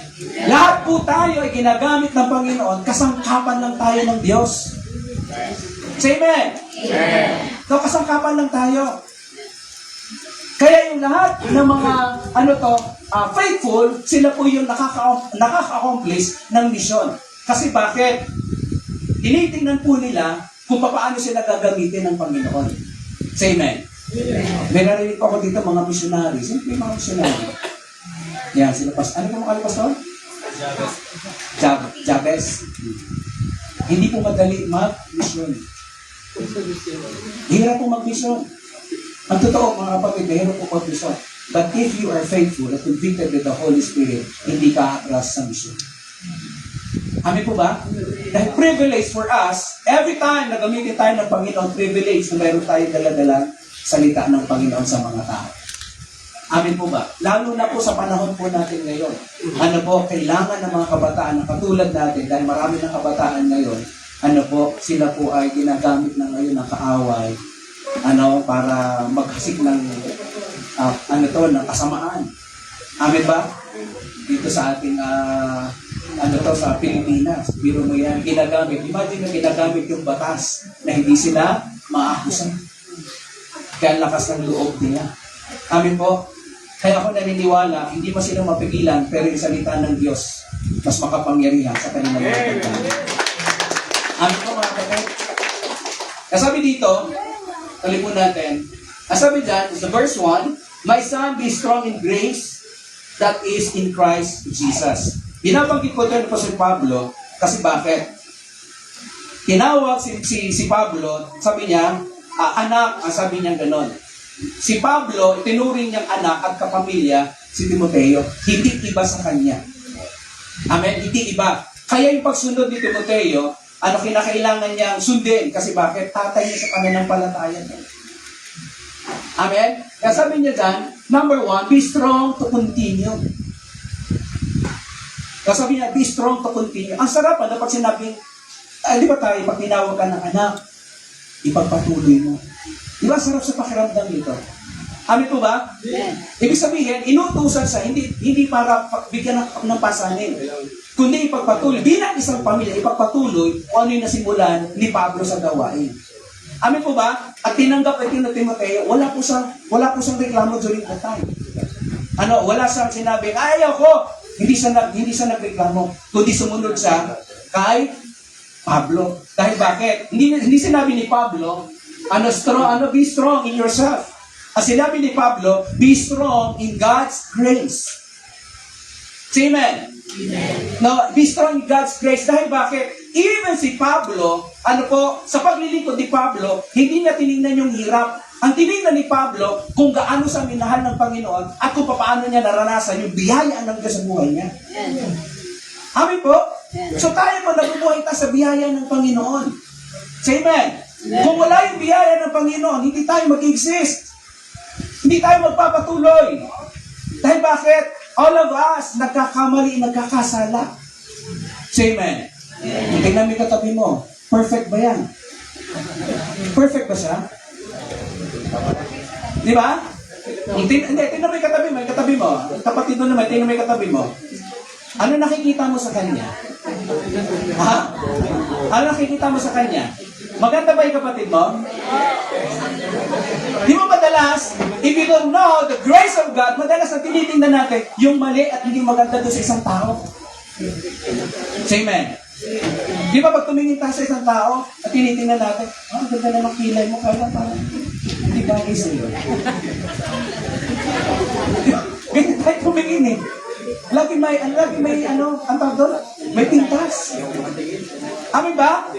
Lahat po tayo ay ginagamit ng Panginoon, kasangkapan lang tayo ng Diyos. Say amen. So kasangkapan lang tayo. Kaya yung lahat ng mga faithful, sila po yung nakaka-accomplish ng mission. Kasi bakit? Tinitingnan po nila kung paano sila gagamitin ng Panginoon. Say amen. May narinig po ako dito mga missionary. Sino po yung mga missionary? Yan, sila ano po mga Pastor? Jabez. Hindi po madali mag-mission. Hirap po mag-mission. Ang totoo mga kapatid, hirap po mag-mission. But if you are faithful at convicted with the Holy Spirit, hindi ka atras sa mission. Amin po ba? Dahil privilege for us, every time na gamitin tayo ng Panginoon, privilege na mayroon tayong dala-dalang salita ng Panginoon sa mga tao. Amin po ba? Lalo na po sa panahon po natin ngayon. Ano po, kailangan ng mga kabataan na katulad natin, dahil marami ng kabataan ngayon, ano po, sila po ay ginagamit na ngayon ng kaaway, para maghasik ng, ng kasamaan. Amin ba? Dito sa ating, sa Pilipinas. Biro mo yan, ginagamit. Imagine na ginagamit yung batas na hindi sila maakusan. Kaya lakas ng loob nila. Amin po. Kaya ako naniniwala, hindi pa sila mapigilan, pero yung salita ng Diyos, mas makapangyarihan sa kanilang mga pagkakas. Amin po mga kapatid. Kaya sabi dito, talipon natin, Ang sabi dyan, sa verse 1, "My son, be strong in grace that is in Christ Jesus." Binabanggit ko ito po si Pablo, kasi bakit? Tinawag si Pablo, sabi niya, anak, ang sabi niya ganon. Si Pablo, tinuring niyang anak at kapamilya, si Timoteo, hindi iba sa kanya. Amen? Hindi iba. Kaya yung pagsunod ni Timoteo, kinakailangan niyang sundin. Kasi bakit? Tatay niya sa pananampalataya niya. Amen? Kaya sabi niya dyan, number 1, be strong to continue. Kaya sabi niya, be strong to continue. Ang sarap, pag sinabing, di ba tayo, pag tinawag ka ng anak, ipagpatuloy mo. Di ba sarap sa pakiramdam nito? Amin po ba? Ibig sabihin, inutusan sa hindi para bigyan ng pasanin, kundi ipagpatuloy. Bilang isang pamilya, ipagpatuloy kung ano yung nasimulan ni Pablo sa gawain. Amin po ba? At tinanggap ito ng Timoteo, wala po siyang reklamo during that time. Wala siyang sinabing, ayaw ko. Hindi siya nagreklamo, kundi sumunod siya kay Pablo. Dahil bakit? Hindi sinabi ni Pablo, be strong in yourself. Ang sinabi ni Pablo, be strong in God's grace. Amen? No, be strong in God's grace. Dahil bakit? Even si Pablo, sa paglilingkod ni Pablo, hindi niya tinignan yung hirap. Ang tinignan ni Pablo, kung gaano sa minahal ng Panginoon at kung paano niya naranasan yung biyaya ng Diyos sa buhay niya. Amin po? So tayo po nabubuhay tayo sa biyaya ng Panginoon. Amen? Kung wala yung biyaya ng Panginoon, hindi tayo mag-exist. Hindi tayo magpapatuloy. Dahil bakit? All of us, nagkakamali, nagkakasala. Amen? Tingnan mo yung katabi mo. Perfect ba yan? Perfect ba siya? Di ba? Tingnan mo yung katabi mo. Yung katabi mo. Kapatid mo naman, tingnan mo yung katabi mo. Ano nakikita mo sa kanya? Ha? Ano nakikita mo sa kanya? Maganda ba yung kapatid mo? Di mo madalas, if you don't know the grace of God, madalas na tinitingnan natin yung mali at hindi maganda doon sa isang tao. Amen. Di ba pag tumingin tayo sa isang tao at tinitingnan natin, ang ganda na ng kilay mo, kaya parang hindi bagay sa'yo. Ganyan tayo tumingin eh. Lagi may ang tawag doon? May pintas. Amin ba?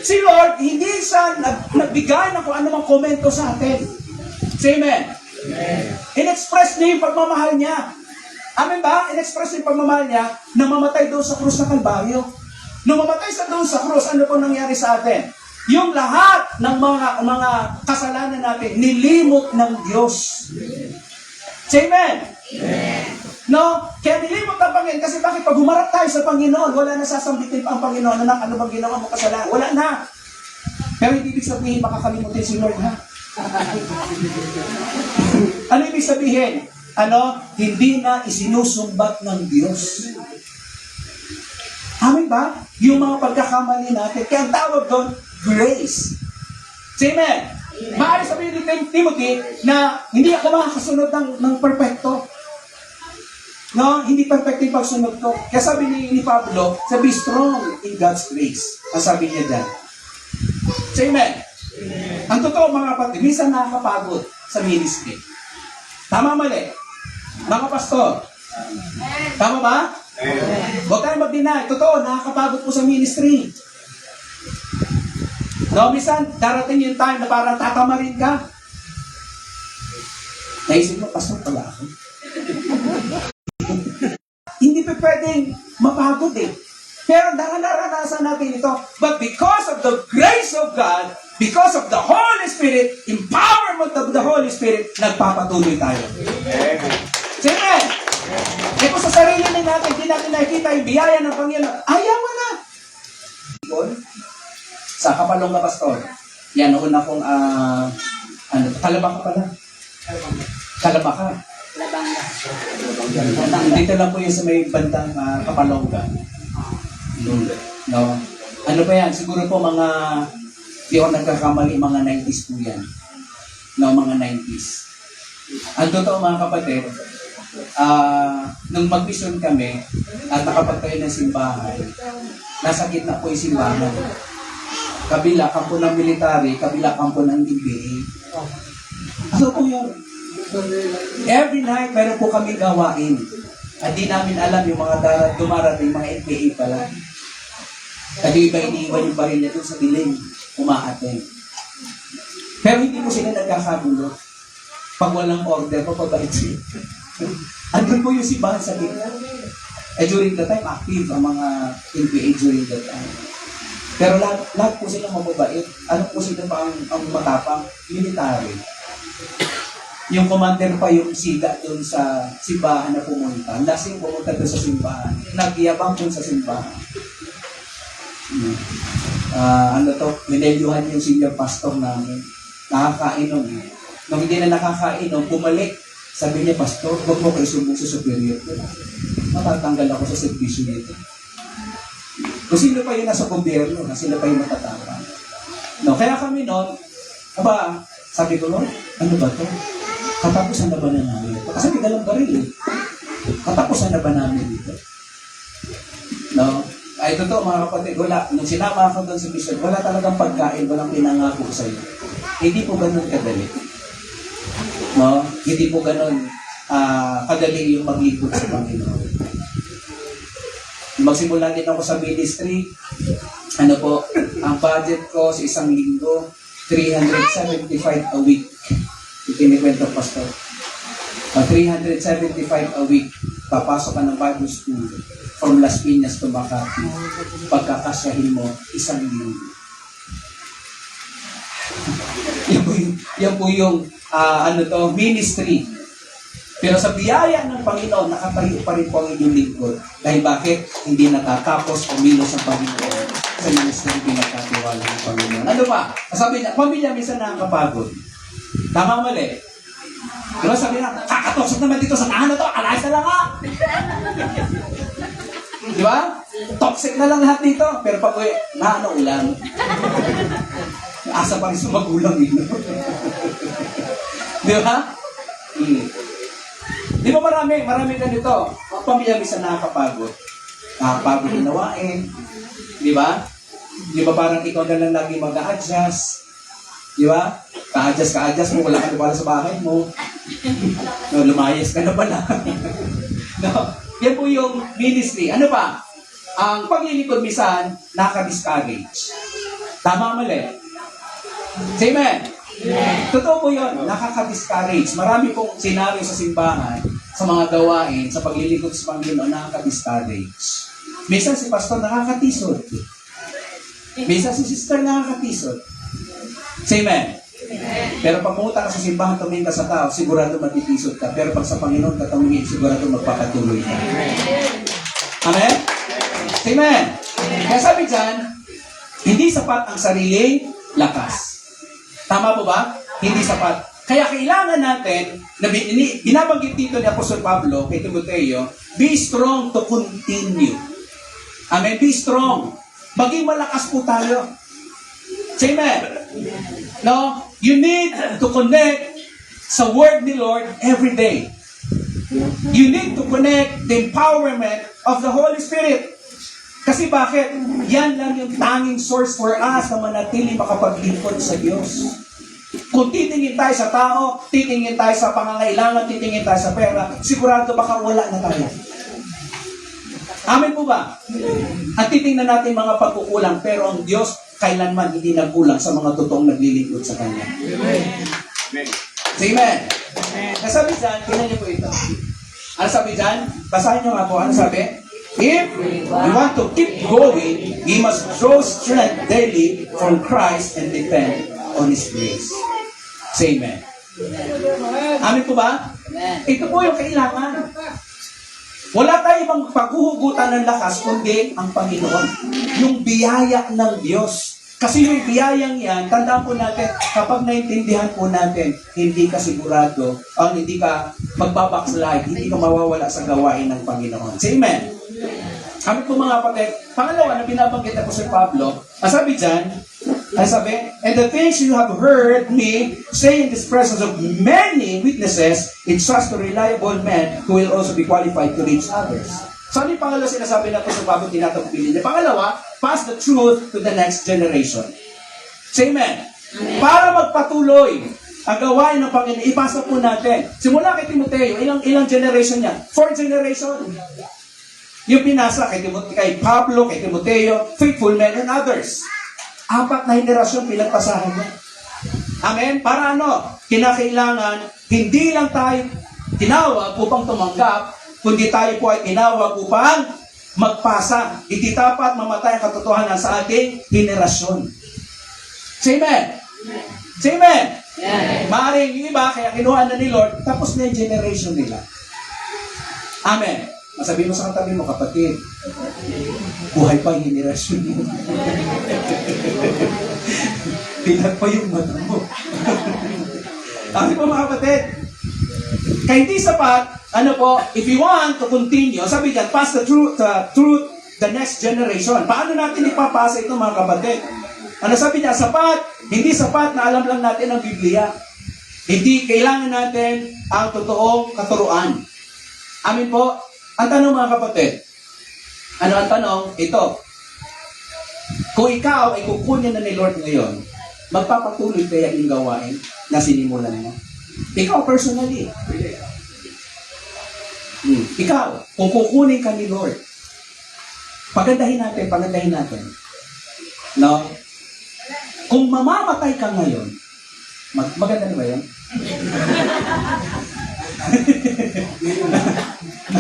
Si Lord, hindi siya nagbigay ng kung anumang komento sa atin. Amen. In-express niya yung pagmamahal niya. Amin ba? In-express niya yung pagmamahal niya na mamatay doon sa krus ng Kalbaryo. Nung mamatay sa doon sa krus, ano po nangyari sa atin? Yung lahat ng mga kasalanan natin, nilimot ng Diyos. Amen. No? Kaya nilimot ang Panginoon kasi bakit pag humarap tayo sa Panginoon, wala na sasambitin pa ang Panginoon na ano bang ginawa mo kasalanan? Wala na. Pero hindi ibig sabihin makakalimutin si Lord, ha? Ano ibig sabihin? Hindi na isinusumbat ng Diyos. Amin ba? Yung mga pagkakamali natin. Kaya ang tawag doon, grace. Amen. Maaari sabihin ni Timothy na hindi ako makakasunod ng perfecto. No, hindi perfect yung pagsunod ko. Kaya sabi ni Pablo, be strong in God's grace. Ang sabi niya dyan. Amen. Ang totoo mga kapatid, minsan nakakapagod sa ministry. Tama mali? Mga pastor. Tama ba? Huwag tayong mag-deny. Totoo, nakakapagod po sa ministry. No, minsan, darating yung time na parang tatamarin ka. Naisip mo, pastor pala ako. Hindi pa pwedeng mapagod eh. Pero naranasan natin ito. But because of the grace of God, because of the Holy Spirit, empowerment of the Holy Spirit, nagpapatuloy tayo. Amen. Eh kung sa sarili natin, hindi natin nakikita yung biyaya ng Panginoon, ayaw mo na. Sa Kapalong na pastor, yan, noon akong, Kalabaka pala. Kalabaka. Dito lang po yung sa may bandang Kapalongga. No? Ano ba yan? Siguro po di ako nagkakamali, mga 90s po yan. No, mga 90s. Ang totoo mga kapatid, nung mag-mission kami at nakapagtayo ng simbahan, nasa gitna po yung simbahan. Kabila, kampo ng military, kabila, kampo ng DBA. Ano po yun? Every night, meron po kami gawain. At di namin alam yung mga dumarating, mga NPA pala. At yung iba iniiwan yung baril niya doon sa dilim, umaaten. Pero hindi po sila nagkakagulo. Pag walang order, papabait sila. Andun po yung simbahan sa gitna. During the time, active ang mga NPA during that time. Pero lahat po sila mababait. Ano po sila pa ang matapang? Military. Yung commander pa yung siga doon sa simbahan na pumunta. Lasing pumunta doon sa simbahan. Nagyabang doon sa simbahan. Minelyuhan yung senior pastor namin. Nakakainom. Nung hindi na nakakainom, bumalik. Sabi niya, pastor, huwag mo kayo sumbong sa superior. Matatanggal ako sa servisyo nito. Kung sino pa yung nasa gobyerno, na sila pa yung matatapang. No, kaya kami noon, sabi ko, Lord, ano ba to? Katapusan na ba na namin ito? Kasi may dalang baril eh. Katapusan na ba namin ito? No? Ay, totoo mga kapatid, wala. Nung sinama ako doon sa mission, wala talagang pagkain, walang pinangako sa iyo. Hindi po ganun kadali. No? Hindi po ganun kadali yung maglibot sa Panginoon. Magsimula din ako sa ministry. Ano po, ang budget ko sa isang linggo, 375 a week. Ikinikwento, pastor. 375 a week. Papasok ka ng Bible school from Las Piñas to Makati. Pagkakasyahin mo, isang linggo. yan po yung ministry. Pero sa biyaya ng Panginoon, nakatayo pa rin po ang inyong lingkod. Dahil bakit? Hindi natatapos kumilos ang Panginoon sa ministry pinagkatiwala ng Panginoon. Ano ba? Sabi niya, pamilya minsan nakakapagod. Tama mali. Diba sabi na, kakatosok naman dito sa tahan na to, alayas na lang ha! Diba? Toxic na lang lahat dito. Pero pag uwi, ulam. Asa pa rin sa magulang yun. Diba? Di ba marami ganito. Ang pamilya minsan nakakapagod. Nakakapagod ginawain. Di ba? Di ba parang ikaw na lang lagi mag-a-adjust? Di ba? Ka-adjust mo, wala ka na pala sa bahay mo. No, lumayas ka na pala. No, yan po yung ministry. Ano pa? Ang paglilingkod minsan, nakaka-discourage. Tama mali? Say amen? Yeah. Totoo po yun, nakaka-discourage. Marami pong senaryo sa simbahan, sa mga gawain, sa paglilingkod sa Panginoon, nakaka-discourage. Minsan si pastor nakakatisod. Minsan si sister nakakatisod. Say amen? Pero pag pumunta ka sa simbahan, tumingin ka sa tao, sigurado matitisod ka. Pero pag sa Panginoon ka tumingin, sigurado magpapatuloy ka. Amen? Amen? Kaya sabi dyan, hindi sapat ang sariling lakas. Tama po ba? Hindi sapat. Kaya kailangan natin, na binabanggit dito ni Apostol Pablo kay Timoteo, be strong to continue. Amen? Be strong. Maging malakas po tayo. Say amen? No? You need to connect sa word ni Lord every day. You need to connect the empowerment of the Holy Spirit. Kasi bakit? Yan lang yung tanging source for us na manatili makapaglingkod sa Diyos. Kung titingin tayo sa tao, titingin tayo sa pangangailangan, titingin tayo sa pera, sigurado baka wala na tayo. Amen po ba? At titingnan natin mga pagkukulang, pero ang Diyos kailanman hindi nagkulang sa mga totoong naglilingkod sa Kanya. Amen. Amen. Nasabi dyan, tingnan niyo po ito. Ano sabi dyan? Basahin niyo nga po, ano sabi? If we want to keep going, we must draw strength daily from Christ and depend on His grace. Say amen. Amen po ba? Ito po yung kailangan. Wala tayong ibang paghuhugutan ng lakas kundi ang Panginoon. Yung biyaya ng Diyos. Kasi yung biyayang yan, tandaan po natin, kapag naintindihan po natin, hindi ka sigurado, hindi ka magbabackslide, hindi ka mawawala sa gawain ng Panginoon. Say amen. Kami po mga kapatid, pangalawa na binabanggit ako si Pablo, sabi dyan, and the things you have heard me say in this presence of many witnesses, entrust to reliable men who will also be qualified to reach others. So ano yung pangalawa sinasabi na po sa Pablo, tinatagpilin niya? Pangalawa, pass the truth to the next generation. Say amen. Para magpatuloy ang gawain ng Panginoon, ipasa po natin. Simula kay Timoteo, ilang generation niya? 4 generation. Yung pinasa kay Pablo, kay Timoteo, faithful men and others. 4 na henerasyon pinagpasahan niya. Amen? Para ano? Kinakailangan, hindi lang tayo tinawag upang tumanggap, kundi tayo po ay tinawag upang magpasa. Hindi dapat mamatay ang katotohanan sa ating henerasyon. Say amen? Say amen? Maaaring yung iba, kaya kinuha na ni Lord, tapos na yung generation nila. Amen. Masabi mo sa katabi mo, kapatid, buhay pa yung henerasyon mo. Pinag pa yung mata mo. Sabi po mga kapatid, kaya hindi sapat, if you want to continue, sabi dyan, pass the truth, the next generation. Paano natin ipapasa ito mga kapatid? Ano sabi niya? Sapat, hindi sapat na alam lang natin ang Biblia. Hindi kailangan natin ang totoong katuruan. Amin po. Ang tanong mga kapatid, ano ang tanong? Ito. Kung ikaw ay kukunin na ni Lord ngayon, magpapatuloy kaya yung gawain na sinimulan mo? Ikaw personally. Ikaw, kung kukunin ka ni Lord, pagandahin natin. No? Kung mamamatay ka ngayon, maganda na ba yan?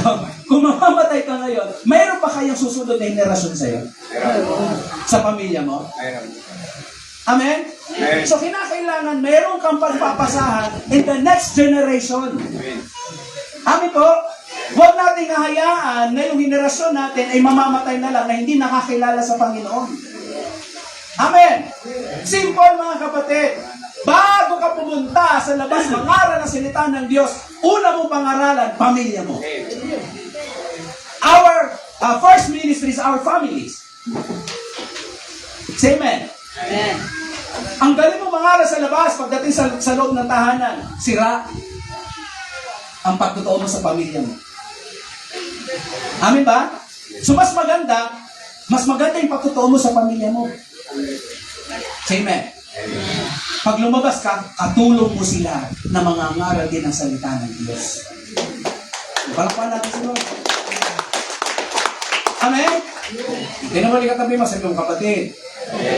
No? Kung mamamatay ka ngayon, mayroon pa kayang susunod na henerasyon sa'yo? Sa pamilya mo? Amen? So kinakailangan mayroon kang pagpapasahan in the next generation. Amen po? Huwag nating hahayaan na yung henerasyon natin ay mamamatay na lang na hindi nakakilala sa Panginoon. Amen. Simple mga kapatid. Bago ka pumunta sa labas, mangaral ng salita ng Diyos, una mong pangaralan, pamilya mo. Our first ministry is our families. Say amen. Amen. Ang galing mong mangaral sa labas, pagdating sa loob ng tahanan, sira ang pagtotoo mo sa pamilya mo. Amen ba? So mas maganda yung pagtotoo mo sa pamilya mo. Say amen. Pag lumabas ka, katulong mo sila na mangangaral din ang salita ng Diyos. Palakpakan natin sa Lord. Amen? Hindi naman ikatabi mo sa iyong kapatid.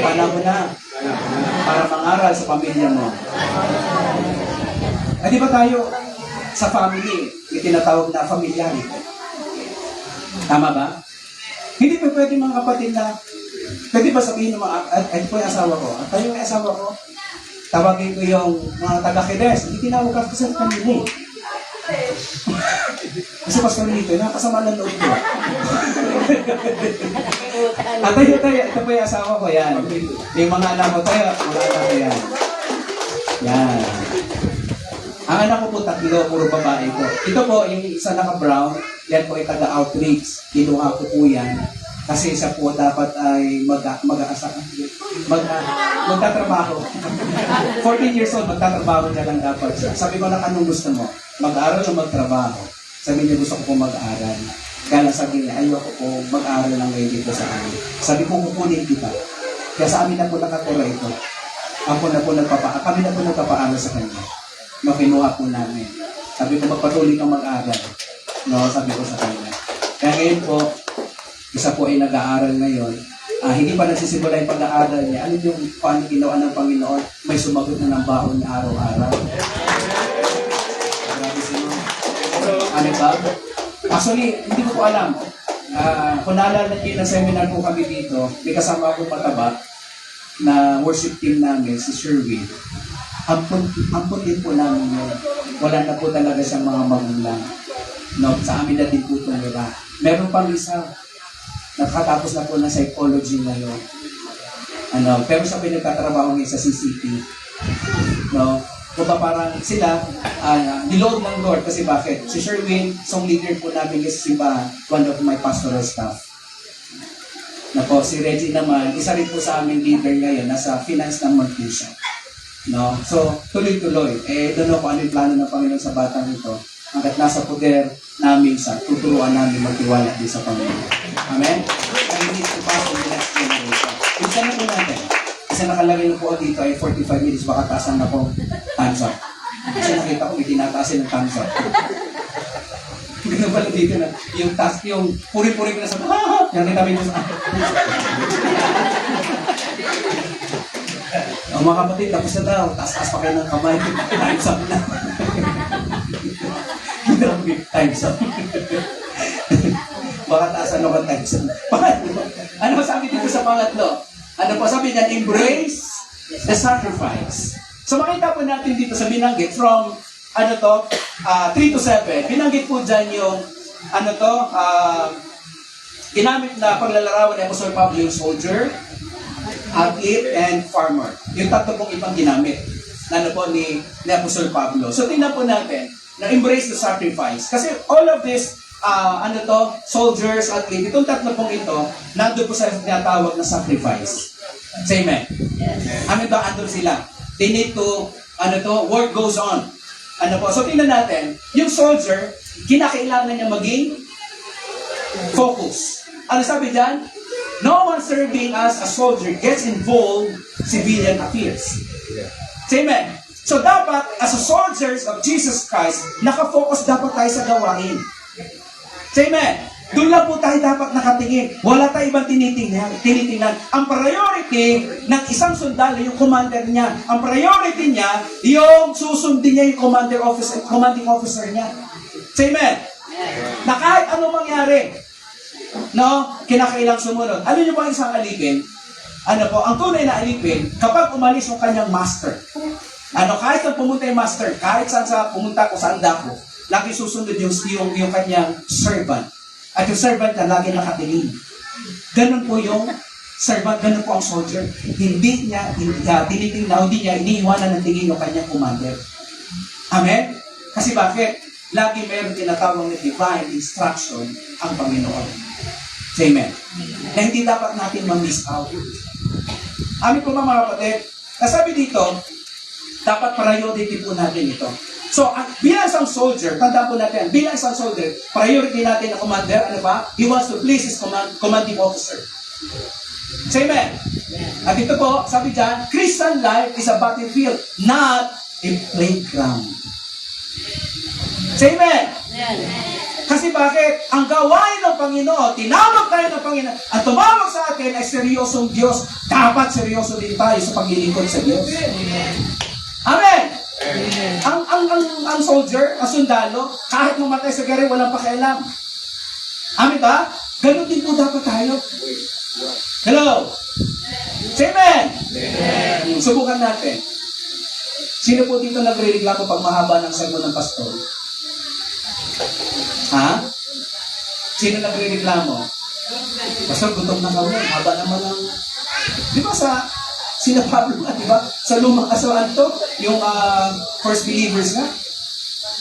Panahon na para mangaral sa pamilya mo. Di ba tayo sa family, may tinatawag na familiarity? Tama ba? Hindi pa pwede mga kapatid na pwede ba sabihin ng mga, ito po yung asawa ko, at tayo yung asawa ko, tawagin ko yung mga taga-Kedes, hindi tinawag ka sa kanila. Kasi Pastor Nito, nakasama ng loob ko. At tayo, ito po yung asawa ko, yan. Yung mga anak ko tayo, mga anak ko yan. Yan. Ang anak ko po 3, puro babae ko. Ito po, yung isa naka-brown, yan po ay taga-outreach. Kinuha ko po yan. Kasi siya po dapat ay magtatrabaho. 14 years old, magtatrabaho niya lang dapat siya. Sabi ko lang, anong gusto mo? Mag-aaral o magtrabaho? Sabi niya, gusto ko po mag-aaral. Kaya lang sabi niya, ayoko po mag-aaral lang ngayon dito sa amin. Sabi ko, kukunin kita. Kaya sa amin na po nakatira ito. Kami na po nagpapaaral sa kanya. No, kinuha po namin. Sabi ko, magpatuloy kang mag-aaral. No, sabi ko sa kanya. Kaya ngayon po, isa po ay nag-aaral ngayon. Hindi pa nagsisimula yung pag-aaral niya. Ano yung paano ginawa ng Panginoon? May sumagot na ng baon niya araw-araw. Grabe sino. Ano ba? Actually, hindi ko po alam. Kung naalala niyo na seminar po kami dito, may kasama akong mataba na worship team namin, si Sherwin. Ampun din po namin yun. Wala na po talaga siyang mga magulang. No, sa amin na din po tumira. Meron pang isa, nakatapos na po ng psychology ngayon. Pero siya pinagtatrabaho ngayon sa CCT. No? Kung parang sila, niload ng Lord. Kasi bakit? Si Sherwin, song leader po namin sa simbahan, one of my pastoral staff. Na po, si Reggie naman, isa rin po sa aming leader ngayon, nasa finance ng Montlucia. No? So, tuloy-tuloy. Doon ako ano yung plano ng Panginoon sa batang ito. Hanggat nasa poder namin siya, tuturuan namin magtiwala din sa Panginoon. Amen? And we need to pass on the next generation. Isa na po natin. Kasi nakalagay na po dito ay 45 minutes, baka taasan na po times up. Kasi nakita ko may tinataasin ng times up. Ganun pala dito na, yung task, yung puri-puri ko na sa yung kami mo sa ang mga kapatid, tapos na daw, taas-taas pa kayo ng kamay, times up na. Grabe, times up. Baka taasan ako times up. Ano sabi dito sa pangatlo? Ano po sabi niya? Embrace the sacrifice. So makita po natin dito sa binanggit from 3 to 7. Binanggit po dyan yung ginamit na paglalarawan ni Apostol Pablo yung soldier, athlete, and farmer. Yung tatlo pong ibang ginamit ni Apostol Pablo. So tingnan po natin na embrace the sacrifice. Kasi all of this soldiers, athlete, itong tatlo pong ito, nandun po sa tinatawag na sacrifice. Say amen. Amen ba? Andun sila. They need to, work goes on. So tingnan natin, yung soldier, kinakailangan niya maging focus. Ano sabi dyan? No one serving as a soldier gets involved civilian affairs. Say amen. So dapat, as a soldiers of Jesus Christ, nakafocus dapat tayo sa gawain. Say amen. Doon lang po tayo dapat nakatingin. Wala tayo ibang tinitingnan. Ang priority ng isang sundalo, yung commander niya. Ang priority niya, yung susundin niya yung commanding officer niya. Say amen. Na kahit anong mangyari, kinakailang sumunod. Alam niyo ba ang isang alipin? Ang tunay na alipin, kapag umalis yung kanyang master, kahit saan pumunta yung master, kahit saan pumunta ko, saan dako, lagi susunod yung kanyang servant. At yung servant na lagi nakatingin. Ganun po yung servant, ganun po ang soldier. Hindi niya tinitingnan, hindi niya iniiwanan ng tingin yung kanyang commander. Amen? Kasi bakit? Lagi mayroon tinatawag na divine instruction ang Panginoon. Amen. Na hindi dapat natin ma-miss out. Amin po mga kapatid, nasabi dito, dapat priority po natin ito. So, bilang isang soldier, tandaan po natin, bilang isang soldier, priority natin na commander, he wants to please his commanding officer. Say amen. At ito po, sabi dyan, Christian life is a battlefield, not a playground. Say amen. Kasi bakit? Ang gawain ng Panginoon, tinawag tayo ng Panginoon, at tumawag sa atin ay seryosong Diyos, dapat seryoso din tayo sa paglilingkod sa Diyos. Amen. Ang soldier, ang sundalo, kahit mamatay sa gari, walang pakialam. Amen ba? Ganun din po dapat tayo. Hello? Say amen. Subukan natin. Sino po dito nagre-reklamo pag mahaba ng sermon ng pastor? Ha? Sino nagre-reklamo? Pastor, gutom na kami. Haba naman ng... Di ba sina Pablo nga, di ba? Sa lumang asawaan to, yung first believers nga.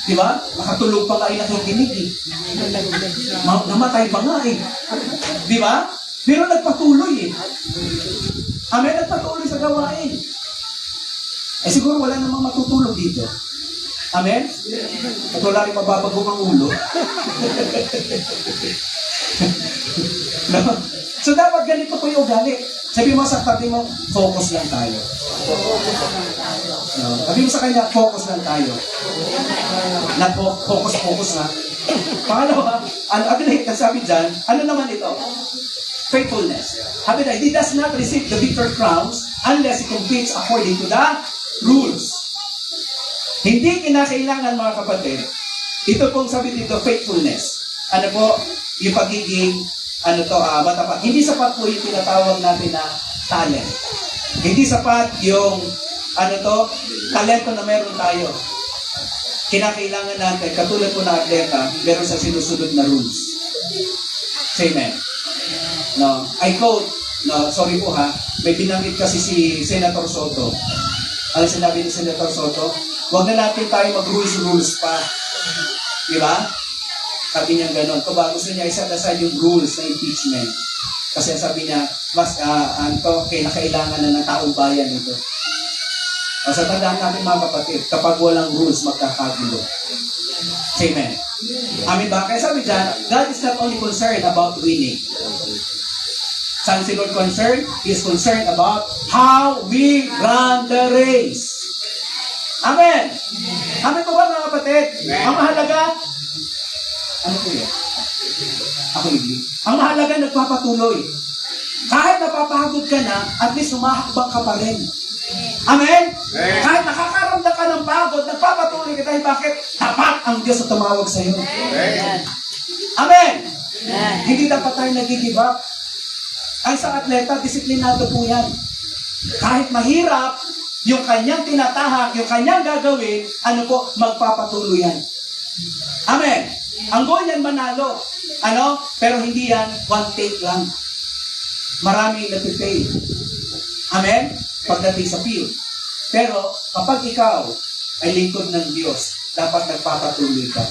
Di ba? Nakatulog pa nga nakikinig eh. Namatay pa nga eh. Di ba? Pero nagpatuloy eh. Amen, nagpatuloy sa gawain. Eh siguro wala namang matutulog dito. Amen? At wala rin mababagong ang ulo. No? So dapat ganito po yung ugali. Sabi mo sa tabi mo, focus lang tayo. No? Sabi mo sa kanya, focus lang tayo. Not focus na. Pangalawa, sabi dyan, ano naman ito? Faithfulness. Sabi na, he does not receive the victor crowns unless he competes according to the rules. Hindi kinakailangan mga kapatid, ito pong sabi dito, faithfulness. Ano po, yung pagiging, matapat. Hindi sapat po yung tinatawag natin na talent. Hindi sapat yung, talento na meron tayo. Kinakailangan natin, katulad po na atleta, meron sa sinusunod na rules. Say amen. No, I quote, sorry po ha, may binanggit kasi si Senator Soto. Ano sinabi ni Senator Soto? Huwag na natin tayo mag-rules pa. Di ba? Sabi niya gano'n. Kaba, gusto niya iset aside yung rules na impeachment. Kasi sabi niya, mas kailangan na ng taong bayan ito. O sa tandaan natin mga kapatid, kapag walang rules, magkakagulo. Amen. Amen ba? Kaya sabi dyan, God is not only concerned about winning. Saan si Lord concerned? He is concerned about how we run the race. Amen. Amen po ba mga kapatid? Ang mahalaga, ano po yan? Ako hindi. Ang mahalaga, nagpapatuloy. Kahit napapagod ka na, at least humahakbang ka pa rin. Amen? Kahit nakakaramdam ka ng pagod, nagpapatuloy ka dahil bakit? Tapat ang Diyos na tumawag sa iyo. Amen? Hindi dapat tayo nag-give up. Ang isang atleta, disiplinado po yan. Kahit mahirap, yung kanyang tinatahak, yung kanyang gagawin, ano po, magpapatuloy yan. Amen? Ang goal yan manalo. Ano? Pero hindi yan one take lang. Marami napipay. Amen? Pagdating sa field. Pero kapag ikaw ay lingkod ng Diyos, dapat nagpapatuloy ka.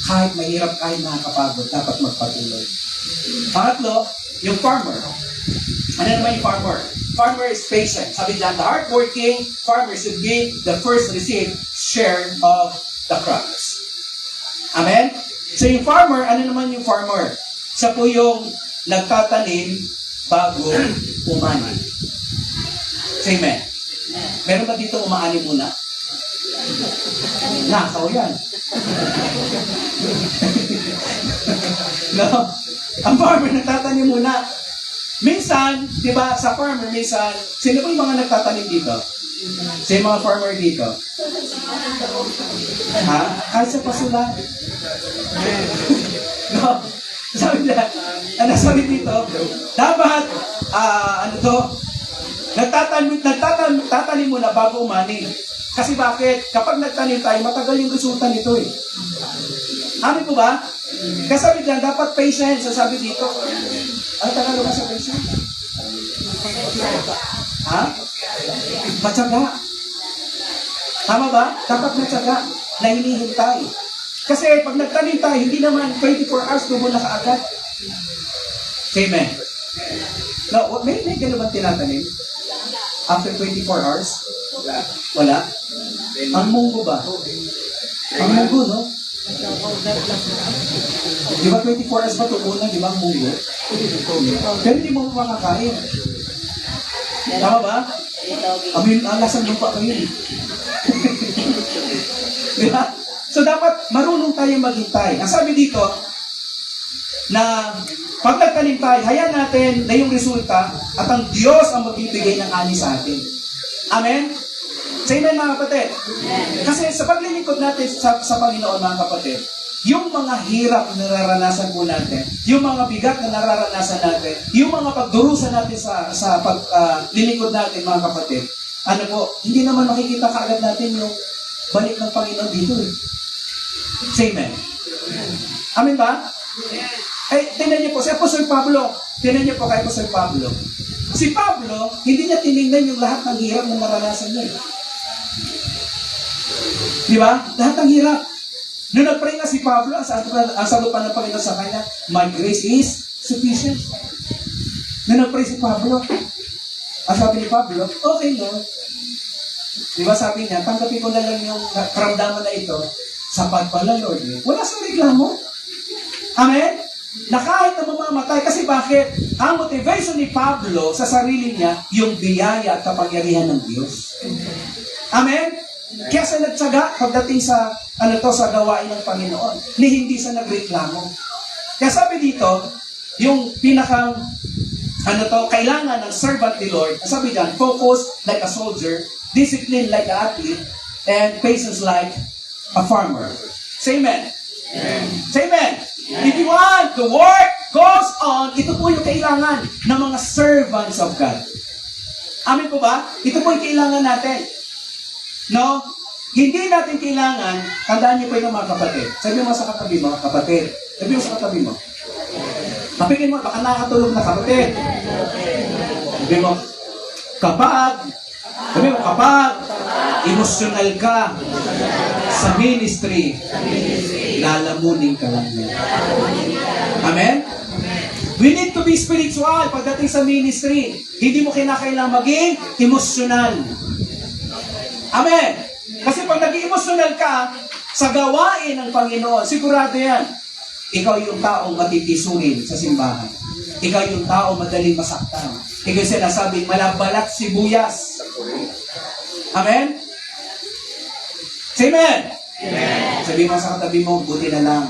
Kahit mahirap, kahit nakakapagod, dapat magpatuloy. Pangatlo, yung farmer. Ano naman yung farmer? Farmer is patient. Sabi dyan, the hardworking farmer should be the first receive share of the crops. Amen? So yung farmer, ano naman yung farmer? Siya po yung nagtatanim bago umani. Say amen. Meron ba dito umaani muna? Nakaw yan. No? Ang farmer nagtatanim muna. Minsan, di ba, sa farmer, minsan, sino ba yung mga nagtatanim dito? Sino yung mga farmer dito? Ha? Kahit sa pasula. No? Sabi niya, ano sabi dito? Dapat, ano to? Nagtatanim muna bago umani. Kasi bakit? Kapag nagtanim tayo, matagal yung resulta nito eh. Amin po ba? Kasi sabi diyan, dapat patience. Sabi dito. Ano Tagalog ka sa patience? Ha? Matyaga. Tama ba? Dapat matyaga na hinihintay. Kasi pag nagtanim tayo, hindi naman 24 hours tubo na kaagad. Say amen. No, may gano'n ba tinatanim? After 24 hours? Wala? Ang munggo ba? Ang munggo, no? Di ba 24 hours ba tubo na, di ba ang munggo? Pero hindi mo makakain. Tama ba? Amin, alasan lupa ko yun. Di ba? So dapat marunong tayo maghintay. Ang sabi dito, na pag nagtanim tayo, hayaan natin na yung resulta at ang Diyos ang magbibigay ng ani sa atin. Amen? Say amen mga kapatid. Kasi sa paglilingkod natin sa Panginoon mga kapatid, yung mga hirap na nararanasan po natin, yung mga bigat na nararanasan natin, yung mga pagdurusa natin sa paglilingkod natin mga kapatid, ano po, hindi naman makikita kaagad natin yung balik ng Panginoon dito eh. Say amen. Amen ba? Eh, tingnan niyo po, si Apostol Pablo, tingnan niyo po kay Apostol Pablo. Si Pablo, hindi niya tinignan yung lahat ng hirap na naranasan niya. Di ba? Lahat ng hirap. Noong nag-pray nga si Pablo, ang sagot pa ng Panginoon sa kanya, my grace is sufficient. Noong nag-pray si Pablo, ang sabi ni Pablo, okay Lord. Di ba sabi niya, tanggapin ko na lang yung karamdaman na ito, sapat pala Lord. Wala sa reklamo. Amen? Na kahit na mamamatay, kasi bakit? Ang motivation ni Pablo sa sarili niya, yung biyaya at kapangyarihan ng Diyos. Amen? Kaya siya nagtsaga pagdating sa, sa gawain ng Panginoon, ni hindi siya nagreklamo. Kaya sabi dito, yung pinakang, kailangan ng servant ni Lord, sabi dyan, focus like a soldier, discipline like an athlete, and patience like a farmer. Say amen. Amen. Say amen. If you want the work goes on, ito po yung kailangan ng mga servants of God. Amin po ba? Ito po yung kailangan natin. No? Hindi natin kailangan, tandaan niyo po yung mga kapatid. Sabi mo sa katabi mo, kapatid. Sabi mo sa katabi mo. Kapigin mo, baka nakatulog na kapatid. Sabi mo, kapag emotional ka sa ministry, lalamunin ka lang yan. Amen? We need to be spiritual pagdating sa ministry. Hindi mo kinakailangan maging emotional. Amen? Kasi pag naging emotional ka sa gawain ng Panginoon, sigurado yan, Ikaw yung taong matitisurin sa simbahan. Ikaw yung taong madaling masaktan. Ikaw yung sinasabing malabalat sibuyas. Amen? Say amen! Sabi mo sa katabi mo, buti na lang.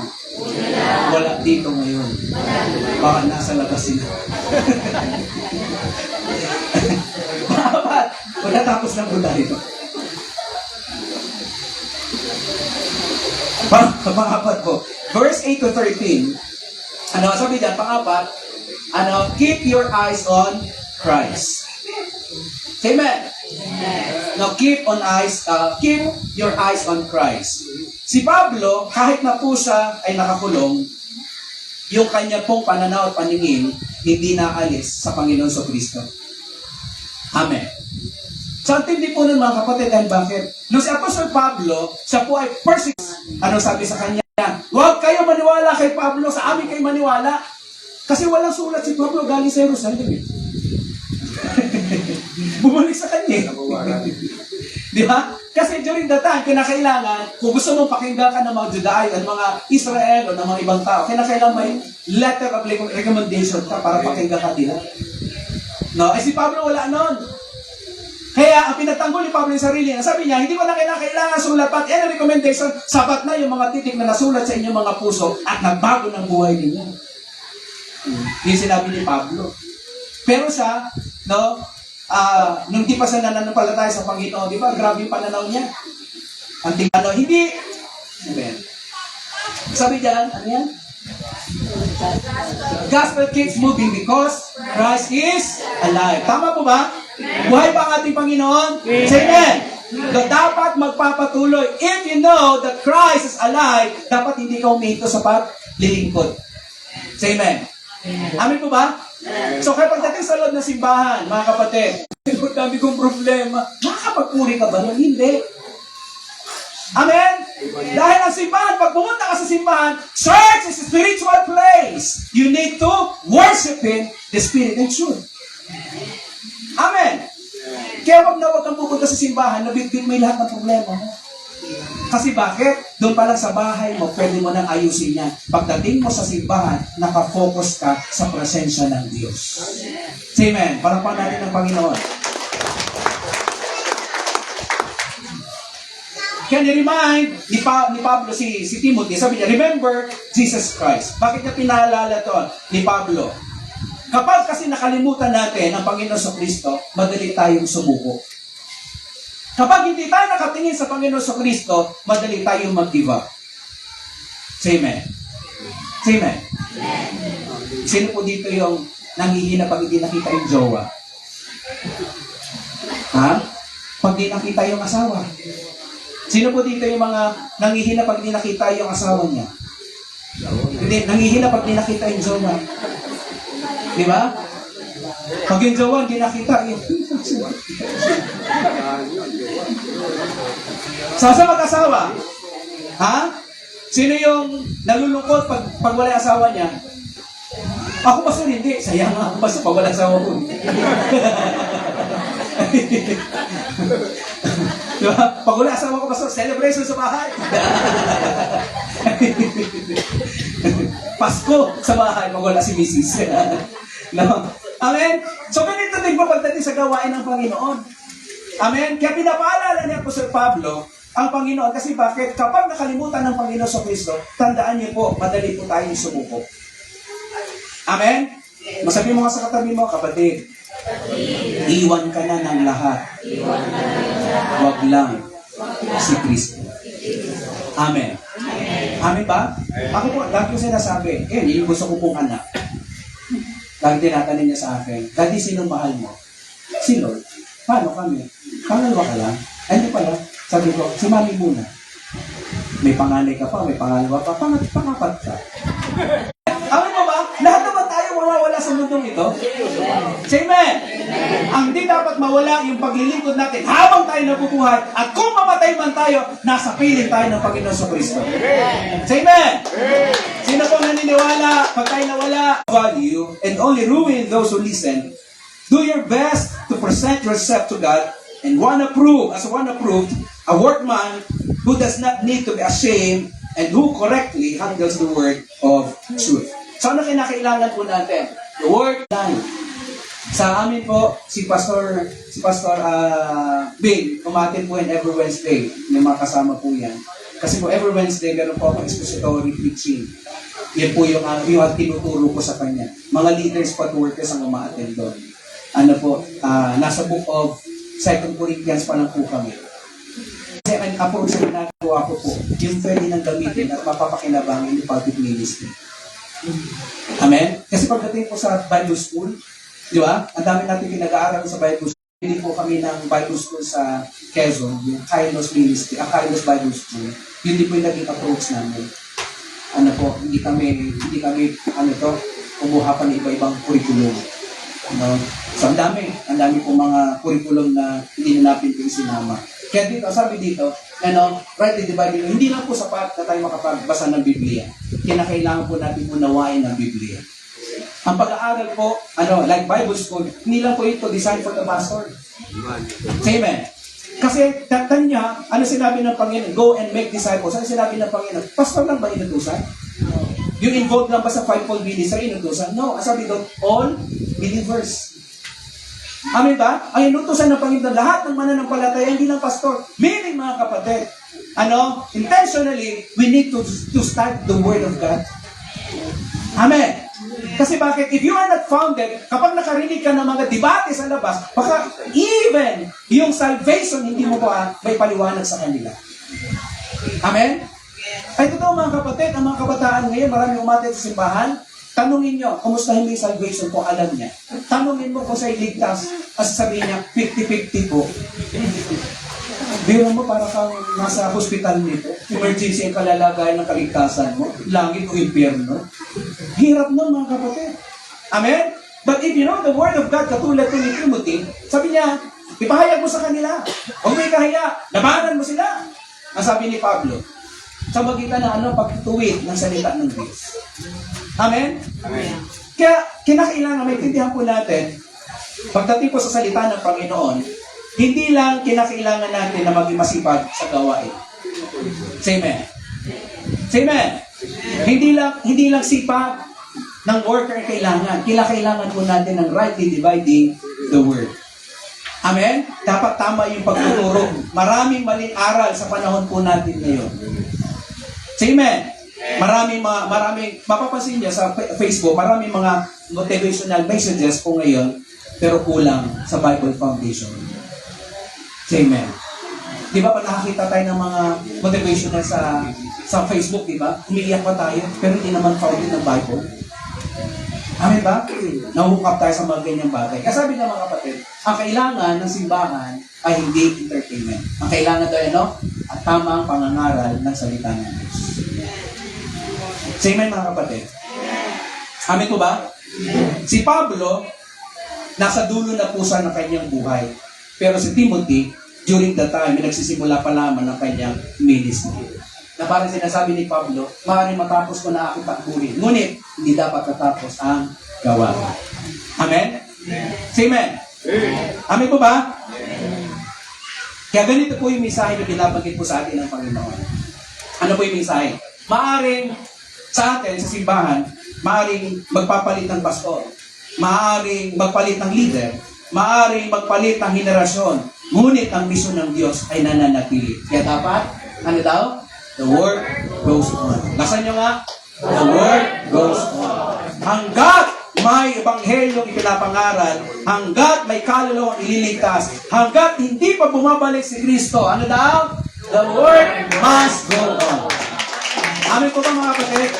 Wala dito ngayon. Baka nasa labas sila. Mahabat! Wala tapos ng buta dito. Pangapat po. Verse 8 to 13. Ano, sabi dyan, pangapat, keep your eyes on Christ. Amen. Now, keep your eyes on Christ. Si Pablo, kahit na po siya ay nakakulong, yung kanya pong pananaw at paningin, hindi naalis sa Panginoon sa Kristo. Amen. So, ang tindi po nun mga kapatid, dahil bakit? Nung si Apostol Pablo, siya po ay ano sabi sa kanya? Huwag kayo maniwala kay Pablo, sa amin kayo maniwala. Kasi walang sulat si Pablo galing sa Jerusalem. Bumalik sa kanya. Di ba? Kasi during that time, kinakailangan, kung gusto mong pakinggan ka ng mga Judayo at mga Israel o ng mga ibang tao, kinakailangan may letter of recommendation ka para pakinggan ka nila. No? Eh si Pablo wala nun. Kaya ang pinagtanggol ni Pablo yung sarili niya, sabi niya, hindi ko na kailangan sulat pat any recommendation, sapat na yung mga titik na nasulat sa inyong mga puso at nagbago ng buhay ninyo. Yung sinabi ni Pablo. Pero siya, no, nung di pa siya nananampalataya sa Panginoon, di ba, grabe yung pananaw niya. Hindi, sabi dyan, ano yan? Gospel keeps moving because Christ is alive. Tama po ba? Buhay ba ang ating Panginoon? Say amen. Dapat magpapatuloy. If you know that Christ is alive, dapat hindi ka uminto sa paglilingkod. Say amen. Amen po ba? So kaya pagdating sa loob ng simbahan, mga kapatid, ang dami kong problema. Makakapagpuri ka ba? Hindi. Amen? Dahil ang simbahan, pag pumunta ka sa simbahan, church is a spiritual place. You need to worship in the Spirit and truth. Amen? Kaya wag kang pupunta sa simbahan, nabitbit mo yung lahat ng problema mo. Kasi bakit? Doon pa lang sa bahay mo, pwede mo nang ayusin yan. Pagdating mo sa simbahan, nakafocus ka sa presensya ng Diyos. Amen. Palakpakan natin ng Panginoon. Kaya ni-remind ni Pablo si Timothy, sabi niya, remember Jesus Christ. Bakit niya pinaalala to ni Pablo? Kapag kasi nakalimutan natin ang Panginoon sa Kristo, madali tayong sumuko. Kapag hindi tayo nakatingin sa Panginoon sa Kristo, madali tayong mag-give up. Say amen. Say amen. Sino po dito yung nanghihina pag hindi nakita yung jowa? Ha? Pag hindi nakita yung asawa? Sino po dito yung mga nanghihina pag hindi nakita yung asawa niya? Hindi, nanghihina pag hindi nakita yung jowa. Di ba? Pag yung jowa, hindi nakita yun. Sa mag-asawa, ha? Sino yung nalulungkot pag wala yung asawa niya? Ako pa hindi. Sayang ako pa pag wala asawa ko. Diba? Pag wala asawa ko, pastor, celebration sa bahay. Pasko sa bahay pag wala si Mrs. No? Amen? So, ganito din po pagdating sa gawain ng Panginoon. Amen? Kaya pinapaalala niya po Sir Pablo ang Panginoon kasi bakit? Kapag nakalimutan ng Panginoon sa Kristo, tandaan niyo po, madali po tayong sumuko. Amen? Masabi mo nga sa katabi mo, kapatid, iwan ka na ng lahat. Wag lang si Kristo. Amen. Amen ba? Ako po, dati ko sinasabi, yung gusto ko pong anak. Lagi tinatanong niya sa akin, Daddy, sinong mahal mo? Si Lord. Paano kami? Pangalawa ka lang? Ay, hindi pala. Sabi ko, si Mami muna. May panganay ka pa, may pangalawa pa, pangapat ka. Alam mo ba? Lahat naman tayo mawawala sa mundong ito. Say amen. Ang di dapat mawala yung paglilingkod natin habang tayo nabubuhay at kung mamatay man tayo, nasa piling tayo ng Panginoon sa Kristo. Say amen. Sino po naniniwala pag tayo nawala? Value and only ruin those who listen. Do your best to present yourself to God and one approved, a workman who does not need to be ashamed and who correctly handles the word of truth. So ano kinakailangan po natin? The word line. Sa amin po, si Pastor Bing, umatin po in every Wednesday. May mga kasama po yan. Kasi po every Wednesday, meron po akong expository preaching. Yan po yung tinuturo ko sa kanya. Mga leaders po at workers ang umaattend doon. Ano po, nasa book of 2 Corinthians pa lang po kami. Kasi ang approach na ginagawa ko po, yung pwede nang gamitin at mapapakinabangin yung public ministry. Amen? Kasi pagdating po sa Bible School, di ba? Ang dami natin pinag-aaral sa Bible School. Hindi po kami ng Bible School sa Quezon, yung Kairos Ministry, Kairos Bible School. Yun din po yung naging approach namin. Ano po, hindi kami, kumuha pa ng iba-ibang curriculum. No? So, ang dami po mga curriculum na hindi na natin yung sinama. Kaya dito, sabi dito, rightly divided, hindi lang po sapat na tayo makapagbasa ng Biblia. Kinakailangan po natin unawain ng Biblia. Ang pag-aaral po, like Bible School, hindi lang po ito designed for the pastor. Amen. Kasi tanya, ano sinabi ng Panginoon? Go and make disciples. Ano sinabi ng Panginoon? Pastor lang ba inutusan? Yung involved lang ba sa fivefold ministry inutusan? No. Ang sabi doon, all believers. Amen ba? Ang inutusan ng Panginoon, lahat ng mananampalataya, hindi lang pastor. Meaning mga kapatid, intentionally, we need to start the Word of God. Amen. Kasi bakit? If you are not founded, kapag nakarinig ka ng mga debate sa labas, baka even yung salvation, hindi mo pa may paliwanag sa kanila. Amen? Ay totoo mga kapatid, ang mga kabataan ngayon, marami umatid sa simbahan, tanungin nyo, kumusta hindi salvation po, alam niya. Tanungin mo kung sa'yo ligtas, as sabihin niya, 50-50 po. Biro mo, para kang nasa hospital nito, emergency ang kalalagayan ng kaligtasan mo, langit o impyerno. Hirap nun mga kapatid. Amen? But if you know the Word of God, katulad ko ni Timothy, sabi niya, ipahayag mo sa kanila. Huwag mo ikahiya, labanan mo sila. Ang sabi ni Pablo, sa magitan ng pagtutuwid ng salita ng Diyos. Amen? Amen. Kaya, kinakailangan, maintindihan po natin, pagdating po sa salita ng Panginoon, hindi lang kinakailangan natin na maging masipag sa gawain. Say amen. Say amen. Hindi lang sipag ng worker kailangan. Kailangan po natin ng rightly dividing the word. Amen? Dapat tama yung pagtuturo. Maraming maling aral sa panahon po natin ngayon. Say amen. Maraming mapapansin niyo sa Facebook, maraming mga motivational messages po ngayon, pero kulang sa Bible foundation. Say amen. Di ba pag nakakita tayo ng mga motivational sa Facebook, di ba? Umiiyak pa tayo, pero hindi naman founded ng Bible. Amen ba? Nahuhukap tayo sa mga ganyang bagay. Kaya sabi ng mga kapatid, ang kailangan ng simbahan ay hindi entertainment. Ang kailangan daw at tamang pangangaral ng salita ng Diyos. Say amen mga kapatid. Amen po ba? Si Pablo, nasa dulo na po sa ng kanyang buhay. Pero si Timothy, during that time, nagsisimula pa lamang ng kanyang ministry. Na parang sinasabi ni Pablo, maaaring matapos ko na aking takbuhin. Ngunit, hindi dapat natapos ang gawa. Amen? Say amen. Amen po ba? Kaya ganito po yung mensahe na binabanggit po sa atin ng Panginoon. Ano po yung mensahe? Maaaring sa atin, sa simbahan, maaaring magpapalit ng pastor. Maaaring magpalit ng leader. Maaaring magpalit ng henerasyon. Ngunit ang misyon ng Diyos ay nananatili. Kaya dapat, ano daw? The word goes on. Lasan nyo nga? The word goes on. Hanggat may ebanghelyong ipinapangaral, hanggat may kaluluwang ililigtas, hanggat hindi pa bumabalik si Kristo, ano daw? The word must go on. Amin po ba mga kapatid?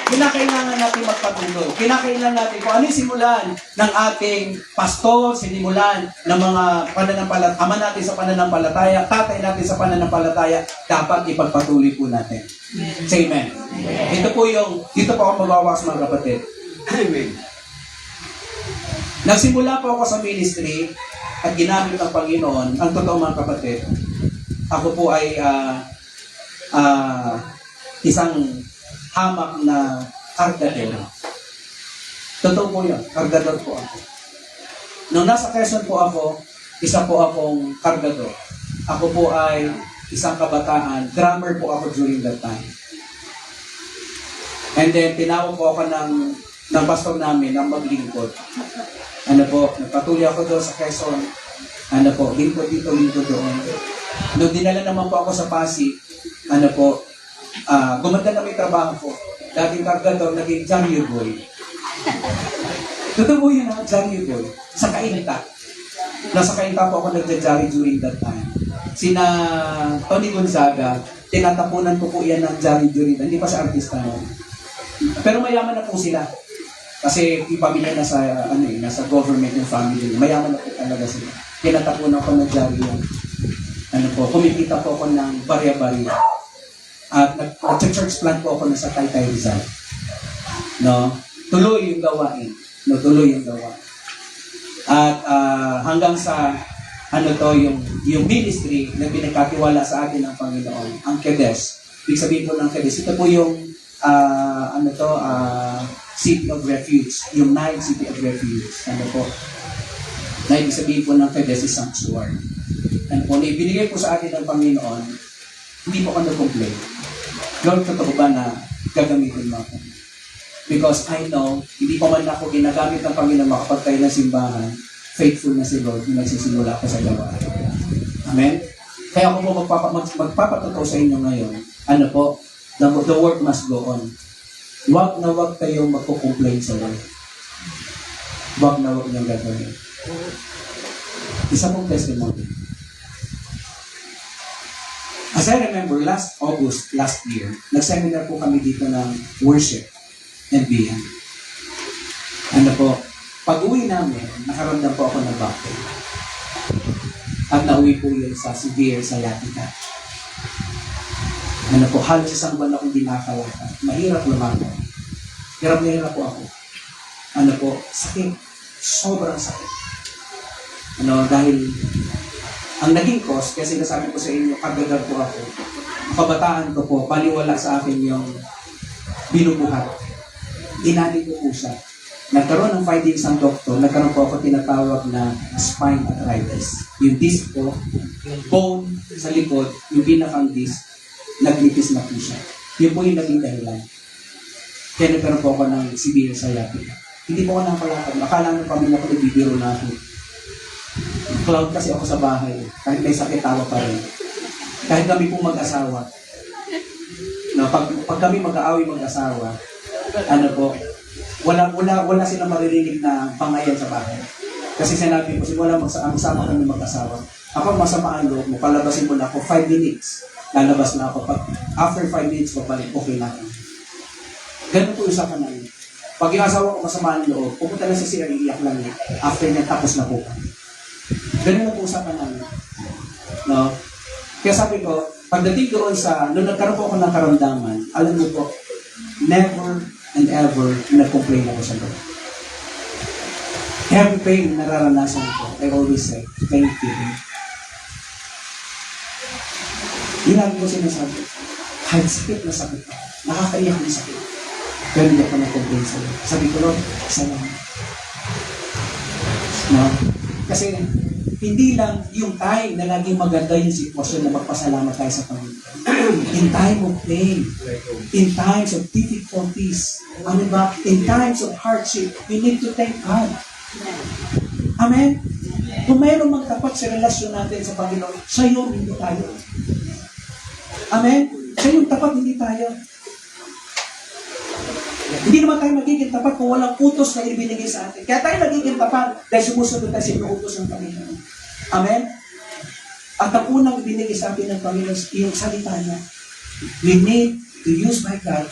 Kinakailangan natin magpatuloy. Kinakailangan natin kung ano yung simulan ng ating pastor, sinimulan ng mga pananampalataya, ama natin sa pananampalataya, tatay natin sa pananampalataya, dapat ipagpatuloy po natin. Say amen. Dito po ako mabawas mga kapatid. Amen. Nagsimula po ako sa ministry at ginamit ng Panginoon, ang totoo mga kapatid, ako po ay isang hamak na kargador. Totoo po yun, kargador po ako. Nung nasa Quezon po ako, isa po akong kargador. Ako po ay isang kabataan, drummer po ako during that time. And then, tinawag po ako ng pastor namin na maglingkod. Ano po, nagpatuloy ako doon sa Quezon. Ano po, lingkod dito, lingkod doon. Nung dinala naman po ako sa Pasig, ano po, gumanda na may trabaho ko. Dating kargador, naging Janyo Boy. Totoo po yun, Janyo Boy. Sa Kainta. Nasa Kainta po ako nagja-jari during that time. Sina Tony Gonzaga, tinatapunan ko po yan ng jari during that. Hindi pa siya artista no. Pero mayaman na po sila. Kasi ipamilya na sa, nasa government yung family. Mayaman na po talaga sila. Tinatapunan ko ng jari yan. Ano po, kumikita po ako ng barya-barya. At nag-church plant po ako na sa Taytay Rizal. No? Tuloy yung gawain. No, tuloy yung gawain. At hanggang sa yung ministry na pinagkatiwala sa atin ng Panginoon, ang KEDES. Ibig sabihin po ng KEDES, ito po yung City of Refuge, yung 9 City of Refuge. Ano po? Na ibig sabihin po ng KEDES is sanctuary. Ano po, na ibinigay po sa atin ng Panginoon, hindi po ako nag-complain. Lord, totoo ba na gagamitin mo ako? Because I know, hindi pa man ako ginagamit ng Panginoon makapagtayo ng simbahan, faithful na si Lord yung nagsisimula ako sa gawain. Amen? Kaya ako po magpapatotoo sa inyo ngayon, ano po, the work must go on. Huwag na huwag kayong magko-complain sa Lord. Huwag na huwag niyang gagawin. Isa pong testimony. As I remember, last August, last year, nag-seminar po kami dito ng worship and beyond. Ano po, pag-uwi namin, nakaramdam po ako ng bakit. At nauwi po yun sa severe sciatica. Ano po, halos isang buwan akong dinakalakad. Mahirap lumakad. Hirap na hirap po ako. Ano po, sakit. Sobrang sakit. Ano, dahil ang naging cause, kasi nasabi ko sa inyo, kagagal po ako. Ang kabataan ko po, paliwala sa akin yung binubuhat. Inani ko po siya. Nagkaroon ng findings ng doktor, nagkaroon po ako tinatawag na spine arthritis. Yung disc po, yung bone sa likod, yung pinakang disc, naglipis na po siya. Yun po yung naging dahilan. Kaya nagkaroon po ako ng severe sciatica. Hindi po ako nakalakad. Akala ng pamilya ko nagbibiro na ako. Cloud kasi ako sa bahay. Kahit may sakit tawa pa rin. Kahit kami pong mag-asawa. No, pag kami mag-aaway mag-asawa, ano po, wala silang maririnig na pangayan sa bahay. Kasi sinabi ko, wala magsama kami mag-asawa. Ako masama ang loob mo, palabasin mo na ako 5 minutes. Lalabas na ako. After 5 minutes, pabalik, okay na ako. Ganun po isa ka na yun. Pag yung asawa ko masama ang loob, pupunta na sa CR, iiyak lang niya. After niya, tapos na po. Ganun na po usapan namin. No? Kaya sabi ko, pagdating doon nung nagkaroon po ako ng karamdaman, alam mo po, never and ever nag-complain ako sa Lord. Every pain na nararanasan ko, I always say, thank you. Yun lagi ko sinasabi. Kahit sakit na sakit ako, nakakaiyak na sakit. Pero hindi ako nag-complain sa Lord. Sabi ko, Lord, salamat. No? Kasi hindi lang yung time na laging maganda yung sitwasyon na magpasalamat tayo sa Panginoon. In time of pain, in times of difficulties, ano ba? In times of hardship, we need to thank God. Amen? Kung mayroong magtapat sa relasyon natin sa Panginoon, siya yung hindi tayo. Amen? Siya yung tapat, hindi tayo. Hindi naman tayo magiging tapat kung walang utos na ibinigay sa atin. Kaya tayo nagiging tapat dahil sumusunod tayo sa inuutos ng Panginoon. Amen? At ang unang ibinigay sa atin ng Panginoon, yung salita niya. We need to use my God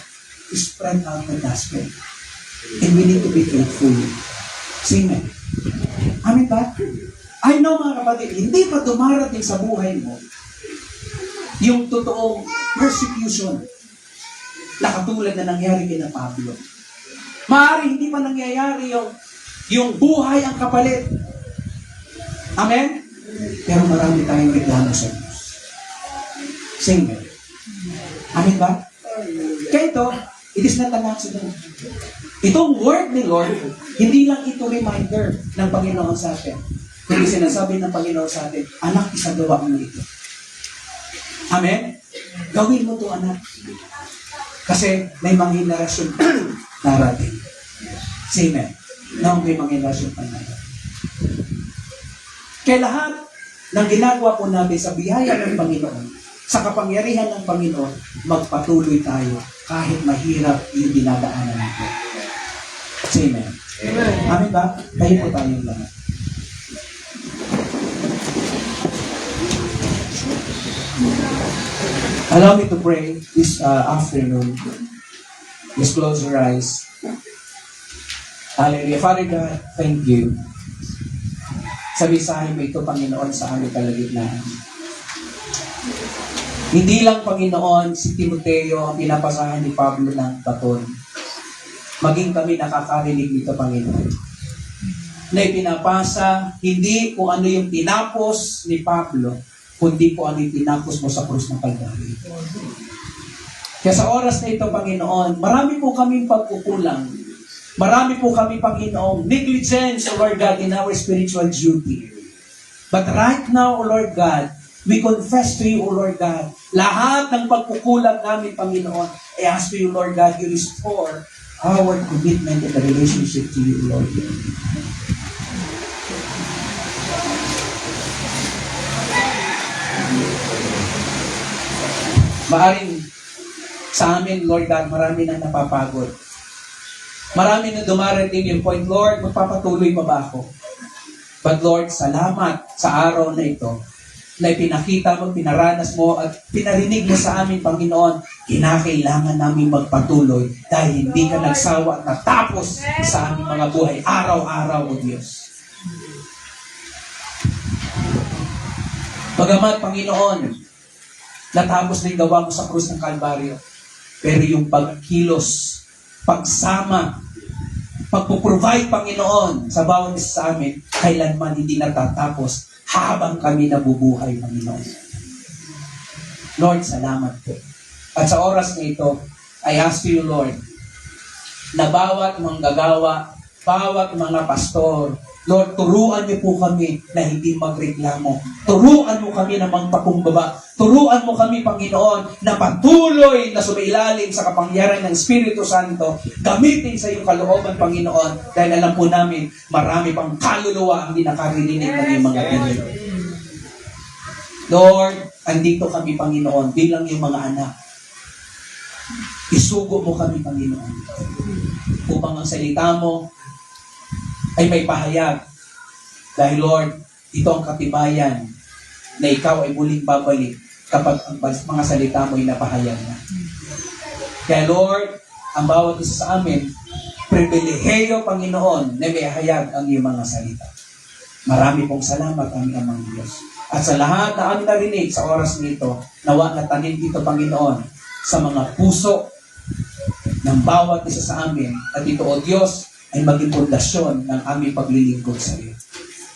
to spread out the gospel. And we need to be faithful. Say amen. Amen ba? I know mga kapatid, hindi pa dumarating sa buhay mo yung totoong persecution na katulad na nangyari kina Pablo. Maaari hindi pa nangyayari yung buhay ang kapalit. Amen? Pero marami tayong reklamo sa Diyos. Single. Amen ba? Kaya ito, it is not an accident. Itong word ni Lord, hindi lang ito reminder ng Panginoon sa atin. Kundi sinasabi ng Panginoon sa atin, anak, isagawa mo ito. Amen? Gawin mo ito, anak. Kasi may mga henerasyon pa narating. Say amen. No, may mga henerasyon pa narating. Kaya lahat ng ginagawa po natin sa biyaya ng Panginoon, sa kapangyarihan ng Panginoon, magpatuloy tayo kahit mahirap yung dinadaanan natin. Say amen. Amen ba? Tayo po tayong lahat. Allow me to pray this afternoon. Just close your eyes. Hallelujah. Father God, thank you. Sa mensahe mo ito, Panginoon, sa aming kalagitnaan. Hindi lang, Panginoon, si Timoteo ang pinapasahan ni Pablo ng baton. Maging kami nakakarinig nito, Panginoon. Na ipinapasa, hindi kung ano yung tinapos ni Pablo, kundi kung ano yung tinapos mo sa krus ng Kalbaryo. Kaya sa oras na ito, Panginoon, marami po kaming pagkukulang. Marami po kami, Panginoon, negligence, O Lord God, in our spiritual duty. But right now, O Lord God, we confess to you, O Lord God, lahat ng pagkukulang namin, Panginoon, I ask to you, Lord God, you restore our commitment and the relationship to you, Lord. Maaring sa amin, Lord God, marami nang napapagod. Marami na dumarating yung point, Lord, magpapatuloy pa ba ako? But Lord, salamat sa araw na ito na ipinakita mo, pinaranas mo, at pinarinig mo sa amin, Panginoon, kinakailangan namin magpatuloy dahil hindi ka nagsawa at natapos sa aming mga buhay, araw-araw, O Diyos. Bagamat, Panginoon, natapos na yung gawa mo sa krus ng Kalbaryo, pero yung pagkilos, pagsama, pagpuprovide, Panginoon, sa bawat isa sa amin, kailanman hindi natatapos habang kami nabubuhay, Panginoon. Lord, salamat po. At sa oras na ito, I ask you, Lord, na bawat manggagawa, bawat mga pastor, Lord, turuan niyo po kami na hindi magreklamo. Turuan mo kami na magpakumbaba. Turuan mo kami, Panginoon, na patuloy na sumailalim sa kapangyarihan ng Espiritu Santo. Gamitin sa iyong kalooban, Panginoon, dahil alam po namin, marami pang kaluluwa ang di nakaririnig ng iyong mga pinig. Lord, andito kami, Panginoon, bilang yung mga anak. Isugo mo kami, Panginoon, upang ang salita mo ay may pahayag. Dahil Lord, ito ang katibayan na ikaw ay muling babalik kapag ang mga salita mo ay napahayag na. Kaya Lord, ang bawat isa sa amin, pribileheyo, Panginoon, na may hayag ang iyong mga salita. Marami pong salamat, aming Amang Diyos. At sa lahat na aming narinig sa oras nito, nawa na tanim dito, Panginoon, sa mga puso ng bawat isa sa amin. At ito, O Diyos, ay maging pundasyon ng aming paglilingkod sa iyo.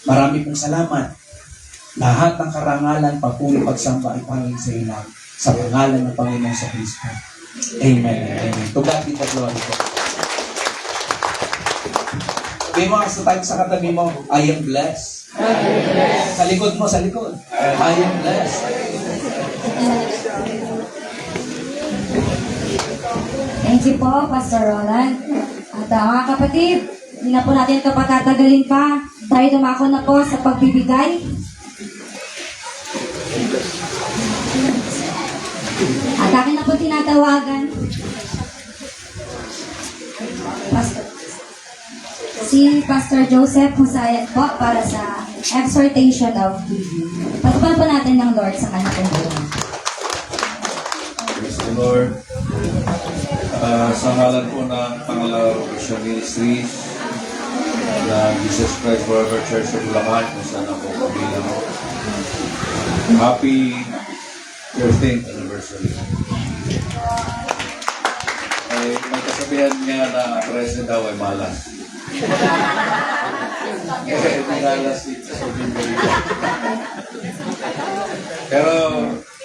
Marami pong salamat. Lahat ng karangalan, papuri, pagsamba ay pangin sa iyo lang. Sa pangalan ng Panginoon sa Kristo. Amen. Amen. To God be the glory. Sabi mo sa katabi mo, I am blessed. Sa likod mo, sa likod. I am blessed. Thank you po, Pastor Roland. At mga kapatid, hindi na po natin ito patatagalin pa. Tayo dumako na po sa pagbibigay. At akin na po tinatawagan. Si Pastor Joseph Husayan po para sa exhortation of giving. Patupan po natin ng Lord sa kanyang buhay. Praise the Lord. Sa ngalan po ng Pangalaw Christian Ministries na Jesus Christ Forever Church sa Bulacan, kung saan ako kabilang. Happy 13th anniversary. Ay, may kasabihan nga na present daw ay malas. Kaya malas dito sa Bimbo. Pero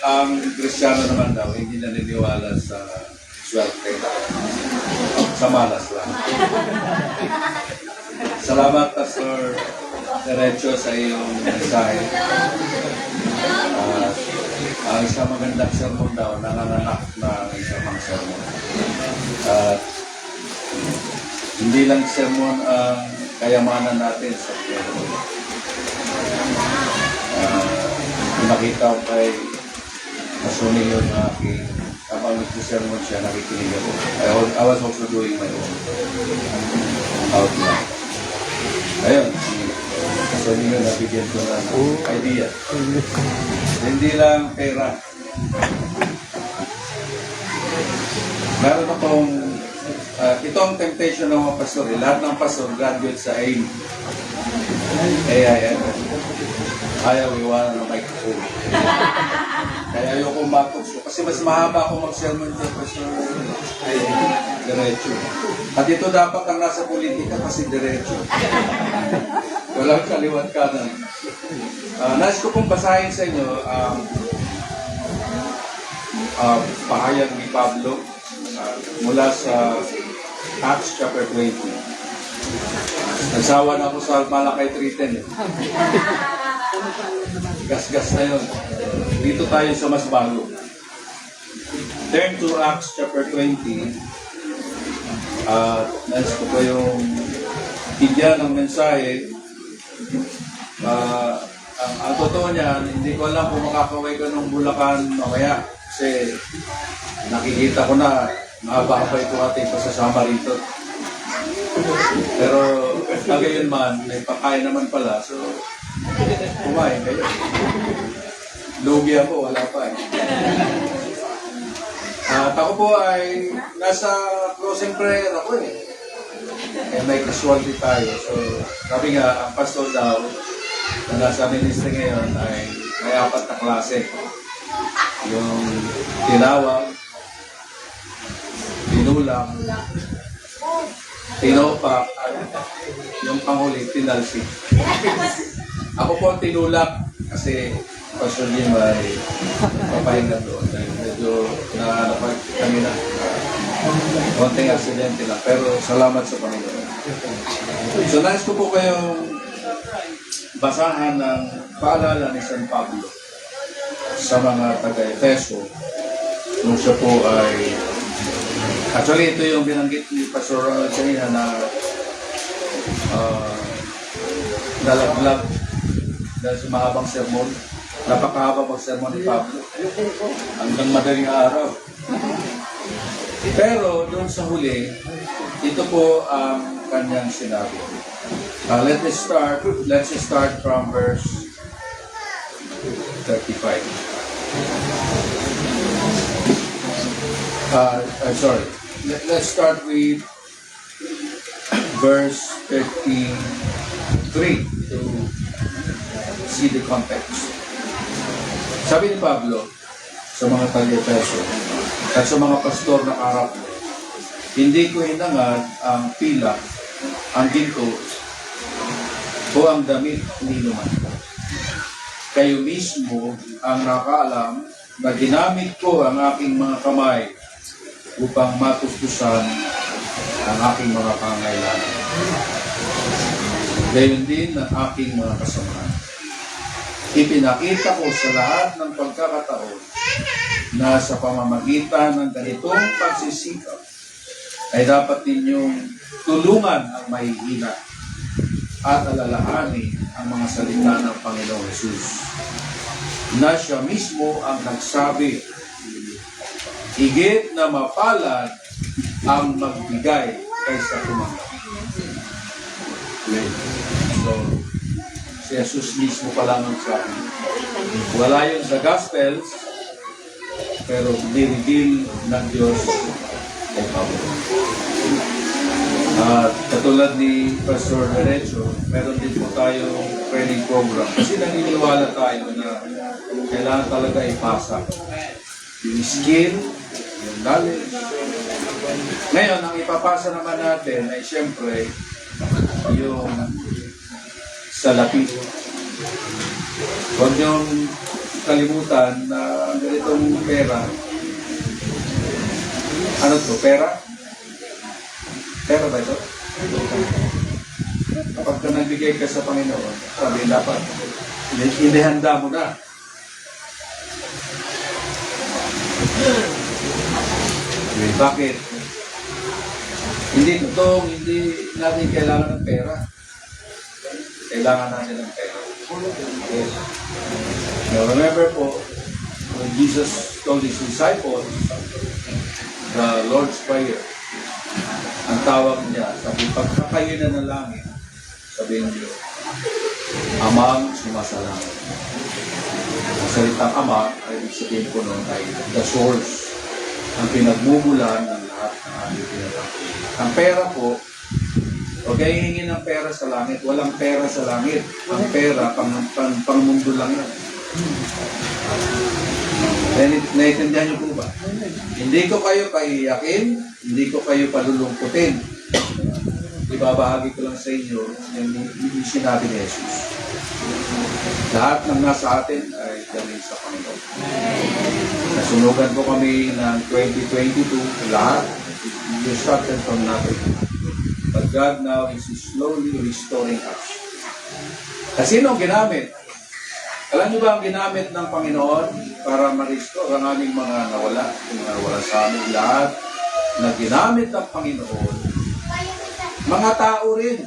ang Kristiyano naman daw, hindi naniniwala sa swerte. Sa malas lang. Salamat, Pastor Derecho, sa iyong mensahe. ang isang magandang sermon daw, nanganganak na isang mga sermon. At hindi lang sermon ang kayamanan natin sa sermon. Nakita ko kay Masuni yun na aking habang nagsisermon siya, nakikinig ako. I was also doing my own outline. Ayun, Masuni yun, nabigyan ko na ng idea. Hindi lang pera. Meron akong, ito ang temptation ng mga pastor. Lahat ng pastor graduate sa AIM. AIM. Ayaw iwanan ng microphone. Kaya ayoko matokso. Kasi mas mahaba ako mag-sermon dito pastor. Ay, diretso. At ito dapat ang nasa politika kasi diretso. Walang kaliwat kanan. Nais ko pong basahin sa inyo pahayag ni Pablo mula sa Acts chapter 20. Nagsawa na ako sa Malakay 3:10. Gas-gas na yun. Dito tayo sa mas bago. Turn to Acts chapter 20. Nais ko pa yung bigyan ng mensahe. Ang totoo niyan, hindi ko alam kung makakaway ka ng Bulacan mamaya. Kasi nakikita ko na mahaba pa ito ating pasasama rito. Pero kagayon man, may pakain naman pala. So, kumain kayo. Lugi ako, wala pa eh. At ako po ay nasa closing prayer ako eh. May casualty tayo. So, sabi nga, ang pastor daw na nasa ministry ngayon ay may 4 na klase. Yung tinawag, tinulang, tinopak, at yung panghuli, tinalsik. Ako po ang tinulak kasi Pastor Jim ay papahinga doon. Medyo nakalapag kami na. Konting aksidente lang. Pero salamat sa Panginoon. So nais ko po kayong basahan ng paalala ni San Pablo sa mga taga-Efeso nung siya po ay actually ito yung binanggit ni Pastor Ronald kanina na nalaglag dahil sa mahabang sermon. Napakahaba pag sermon ni Pablo hanggang madaling araw. Pero doon sa huli, ito po ang kanyang sinabi. Let's start from verse 35. Sorry. Let's start with verse 33 to see the context. Sabi ni Pablo sa mga taga-Efeso at sa mga pastor na karap, hindi ko hinangad ang pila, ang ginto, o ang damit ni naman. Kayo mismo ang nakaalam na ginamit ko ang aking mga kamay upang matustusan ang aking mga pangailangan. Gayon din ang aking mga kasamahan. Ipinakita ko sa lahat ng pagkakataon na sa pamamagitan ng ganitong pagsisikap ay dapat ninyong tulungan ang mahihina at alalahanin ang mga salita ng Panginoong Hesus na siya mismo ang nagsabi, higit na mapalad ang magbigay kaysa tumanggap. So, si Jesus mismo pala nagsabi. Wala yun sa Gospels, pero dinigil ng Diyos kay Pablo. At katulad ni Pastor Derecho, meron din po tayong training program. Kasi naniniwala tayo na kailangan talaga ipasa yung skill, yung knowledge. Ngayon, ang ipapasa naman natin ay siyempre yung salapi. Huwag niyong kalimutan na ganitong pera. Ano to? Pera? Pera ba ito? Kapag ka nagbigay ka sa Panginoon, sabi dapat, inihanda mo na. Bakit? Hindi totoong hindi natin kailangan ng pera. Kailangan natin ng pera. Yes. Now remember po, when Jesus told his disciples, the Lord's Prayer, ang tawag niya, sabi, pagka kayo na ng langit, sabihin niyo, Amang sumasalangit. Ang salitang Ama, ay ibig sabihin ko noon ay the source, ang pinagmumulan ng lahat ng aming pinagmumulan. Ang pera po, huwag kayo hingin ng pera sa langit. Walang pera sa langit. Ang pera, pang mundo lang yan. Naiintindihan niyo po ba? Hindi ko kayo paiyakin, hindi ko kayo palulungkutin. Ibabahagi ko lang sa inyo yung sinabi ni Jesus. Lahat ng nasa atin ay galing sa Panginoon. Nasunugan po kami ng 2022, lahat. You started from nothing. But God now is slowly restoring us. Kasi sino ang ginamit? Alam niyo ba ang ginamit ng Panginoon para ma-restore ang aming mga nawala? Yung mga nawala sa amin, lahat na ginamit ng Panginoon. Mga tao rin,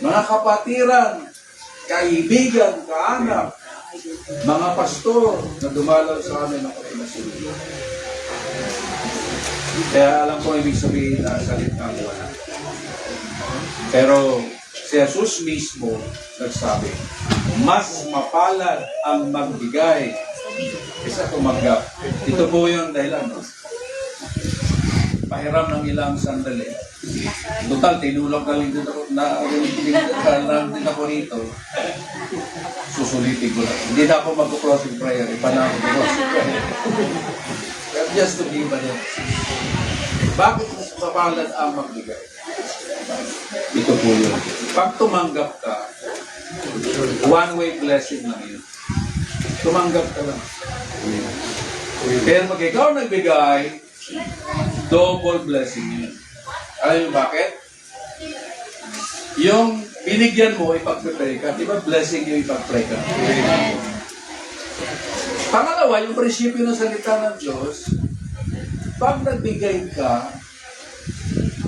mga kapatiran, kaibigan, kaanak, mga pastor na dumalaw sa amin ng kapinasulo. Kaya alam ko ibig sabihin na salitang wala. Pero si Jesus mismo nagsabi, mas mapalad ang magbigay kaysa tumanggap. Ito po yung dahilan. No? Pahiram ng ilang sandali. Total, tinulog na din ako rito. Susulitin ko lang. Hindi na ako mag-closing prayer. Iba na ako mag-closing prayer. Just to give an bakit mas mapalad ang magbigay? Ito po yun. Pag tumanggap ka, one-way blessing lang yun. Tumanggap ka lang. Pero pag ikaw nagbigay, double blessing yun. Alam mo bakit? Yung binigyan mo, ipag-pray ka. Di ba blessing yung ipag-pray ka? Pangalawa, yung prinsipyo ng salita ng Diyos, pag nagbigay ka,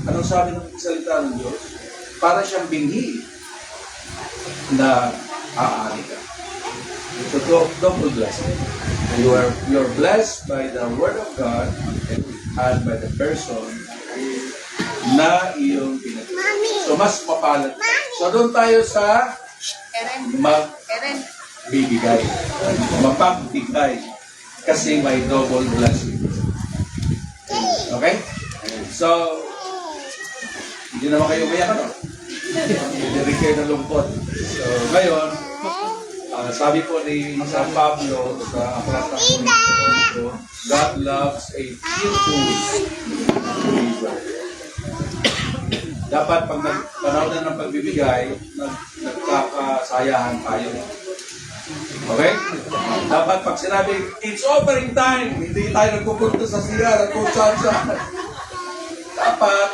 anong sabi ng salita ng Diyos? Para siyang binhi na aari ka. So, double blessing. You're blessed by the Word of God and by the person na iyong pinag-ibig. So, mas mapalad. So, doon tayo sa magbibigay. Mapagbigay. Kasi may double blessing. Okay? So, hindi naman kayo umiyak, ano? Hindi rin kayo nalungkot. So, ngayon, sabi po ni San Pablo sa Aklat ng Korinto, God loves a cheerful believer. Dapat pag panahon na ng pagbibigay, nagkakasayahan tayo. Okay? Dapat pag sinabi, it's offering time, hindi tayo nagpupunta sa CR at kung saan. Dapat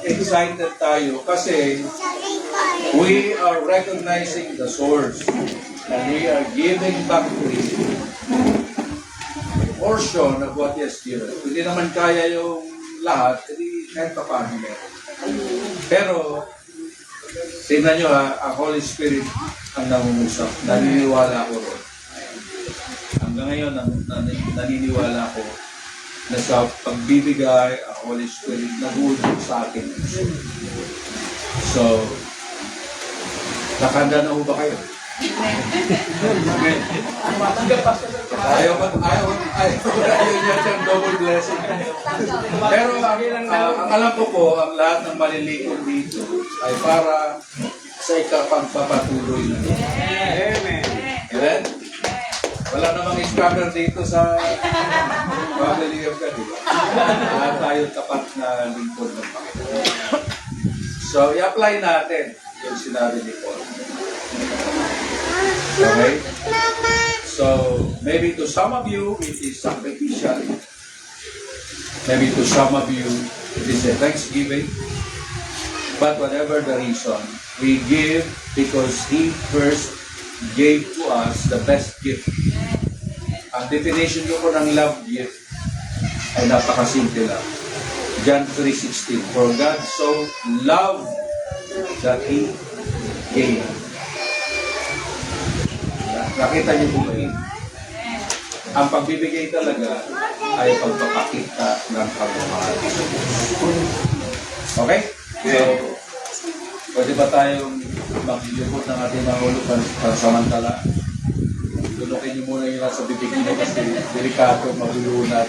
excited tayo kasi we are recognizing the source and we are giving back to Him a portion of what He has given. Hindi naman kaya yung lahat, hindi kahit pa paano meron. Pero, tingnan nyo ha, ang Holy Spirit ang nangungusap. Naniniwala ko ron. Hanggang ngayon, naniniwala ko na sa pagbibigay, ang Holy Spirit nag-uusap sa akin. So, nakanda na ho ba kayo? Ayaw niya siyang double blessing. Pero ang alam ko po, ang lahat ng malilikon dito ay para sa ikapagpapatuloy na. Amen. Amen? Wala namang scammer dito sa family of God, diba? Lahat tayo tapat na lingkod ng Panginoon. So, i-apply natin yung sinabi ni Paul. Okay? So, maybe to some of you, it is sacrificial. Maybe to some of you, it is a thanksgiving. But whatever the reason, we give because He first gave to us the best gift. Ang definition ko po ng love gift, ay napakasimple lang. John 3:16, for God so loved that He gave. Nakita niyo po ba yun? Ang pagbibigay talaga ay pagpapakita ng pagmamahal. Okay? So, pwede ba tayong maglilipot ng ating mga ulo para samantala? Tunukin niyo muna yung nasa bibig niyo kasi delikado, mabulunat.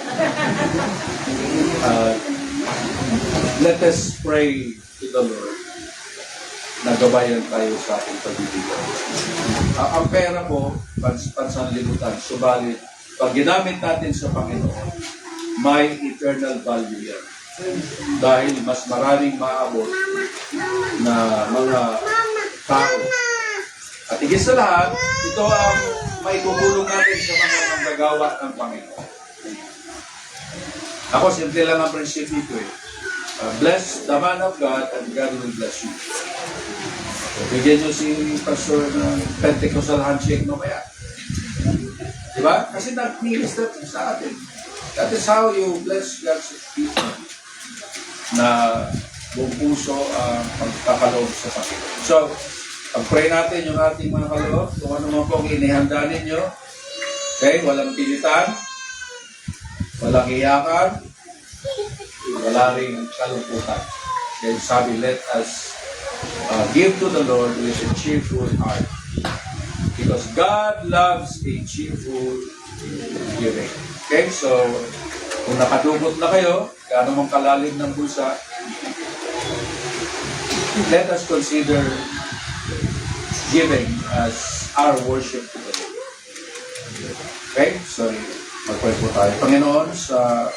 Let us pray to the Lord na gabayan tayo sa ating pagbibigay. Ang pera po, pansanlibutan, subalit, pag ginamit natin sa Panginoon, may eternal value yan. Dahil mas maraming maabot na mga tao. At higit sa lahat, ito ang maitutulong natin sa mga manggagawa ng Panginoon. Ako, simple lang ang prinsipyo ito eh. Bless the man of God and God will bless you. So, bigyan nyo si Pastor ng Pentecostal handshake no kaya. Diba? Kasi nag-minister sa atin. That is how you bless God's people. Na buong puso ang pagkakaloob sa Panginoon. So, pag-pray natin yung ating mga kaloob, kung ano man po ang inihanda ninyo. Okay? Walang pilitan, walang iyakan, wala rin kalungkutan. Kaya sabi, let us give to the Lord with a cheerful heart. Because God loves a cheerful giving. Okay? So, kung nakadugot na kayo, gaano mang kalalim ng bulsa, let us consider giving as our worship to the Lord. Okay? So, mag-pray po tayo. Panginoon, sa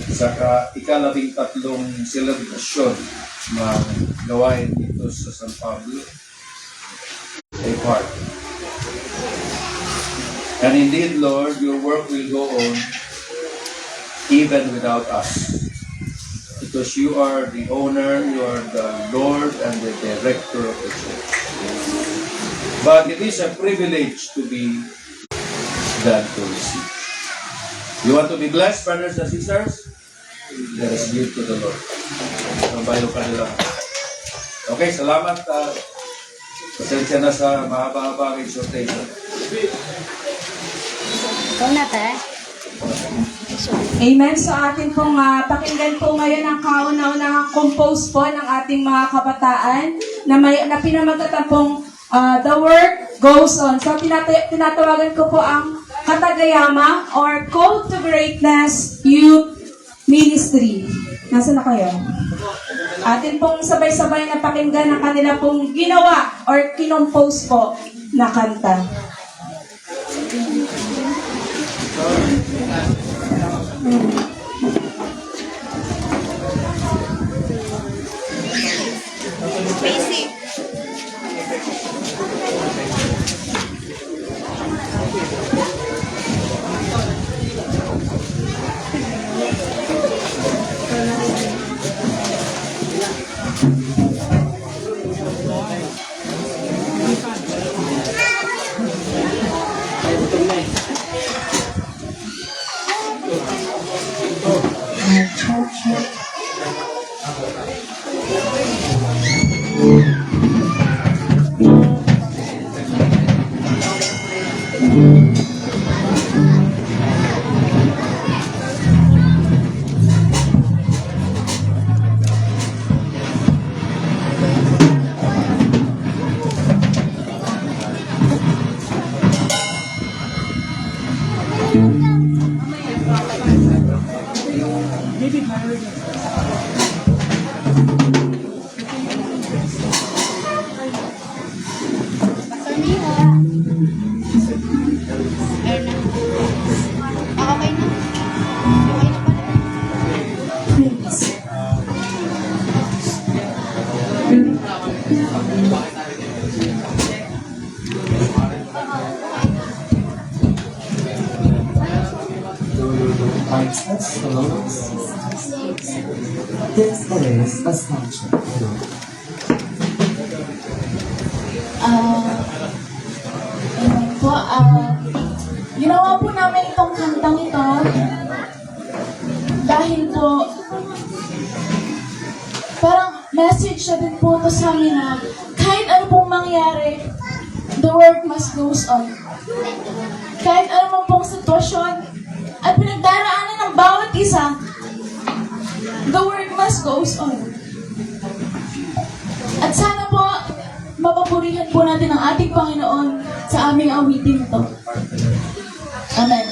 sa ika-13 selebrasyon ng gawain dito sa San Pablo, take part. And indeed, Lord, your work will go on even without us. Because you are the owner, you are the Lord and the director of the church. But it is a privilege to be than to receive. You want to be blessed, brothers and sisters? Let us give to the Lord. Sambayo ka nila. Okay, salamat. Pasensya na sa mahaba-haba exhortation. Ikaw na, te. Amen. So atin pong pakinggan po ngayon ang kauna-unahang compose po ng ating mga kabataan na pinamagatan pong The Work Goes On. So tinatawagan ko po ang Katagayama or Code to Greatness Youth Ministry. Nasaan na kayo? Atin pong sabay-sabay na pakinggan ang kanila pong ginawa or kinompose po na kanta. Ginawa po namin itong kantang ito dahil po parang message na din po ito sa amin na kahit ano pong mangyari, the work must goes on. Kahit ano man pong sitwasyon at pinagdaraanan ng bawat isa, the work must goes on. At sana po, mapapurihan po natin ang ating Panginoon sa aming awitin ito. Amen.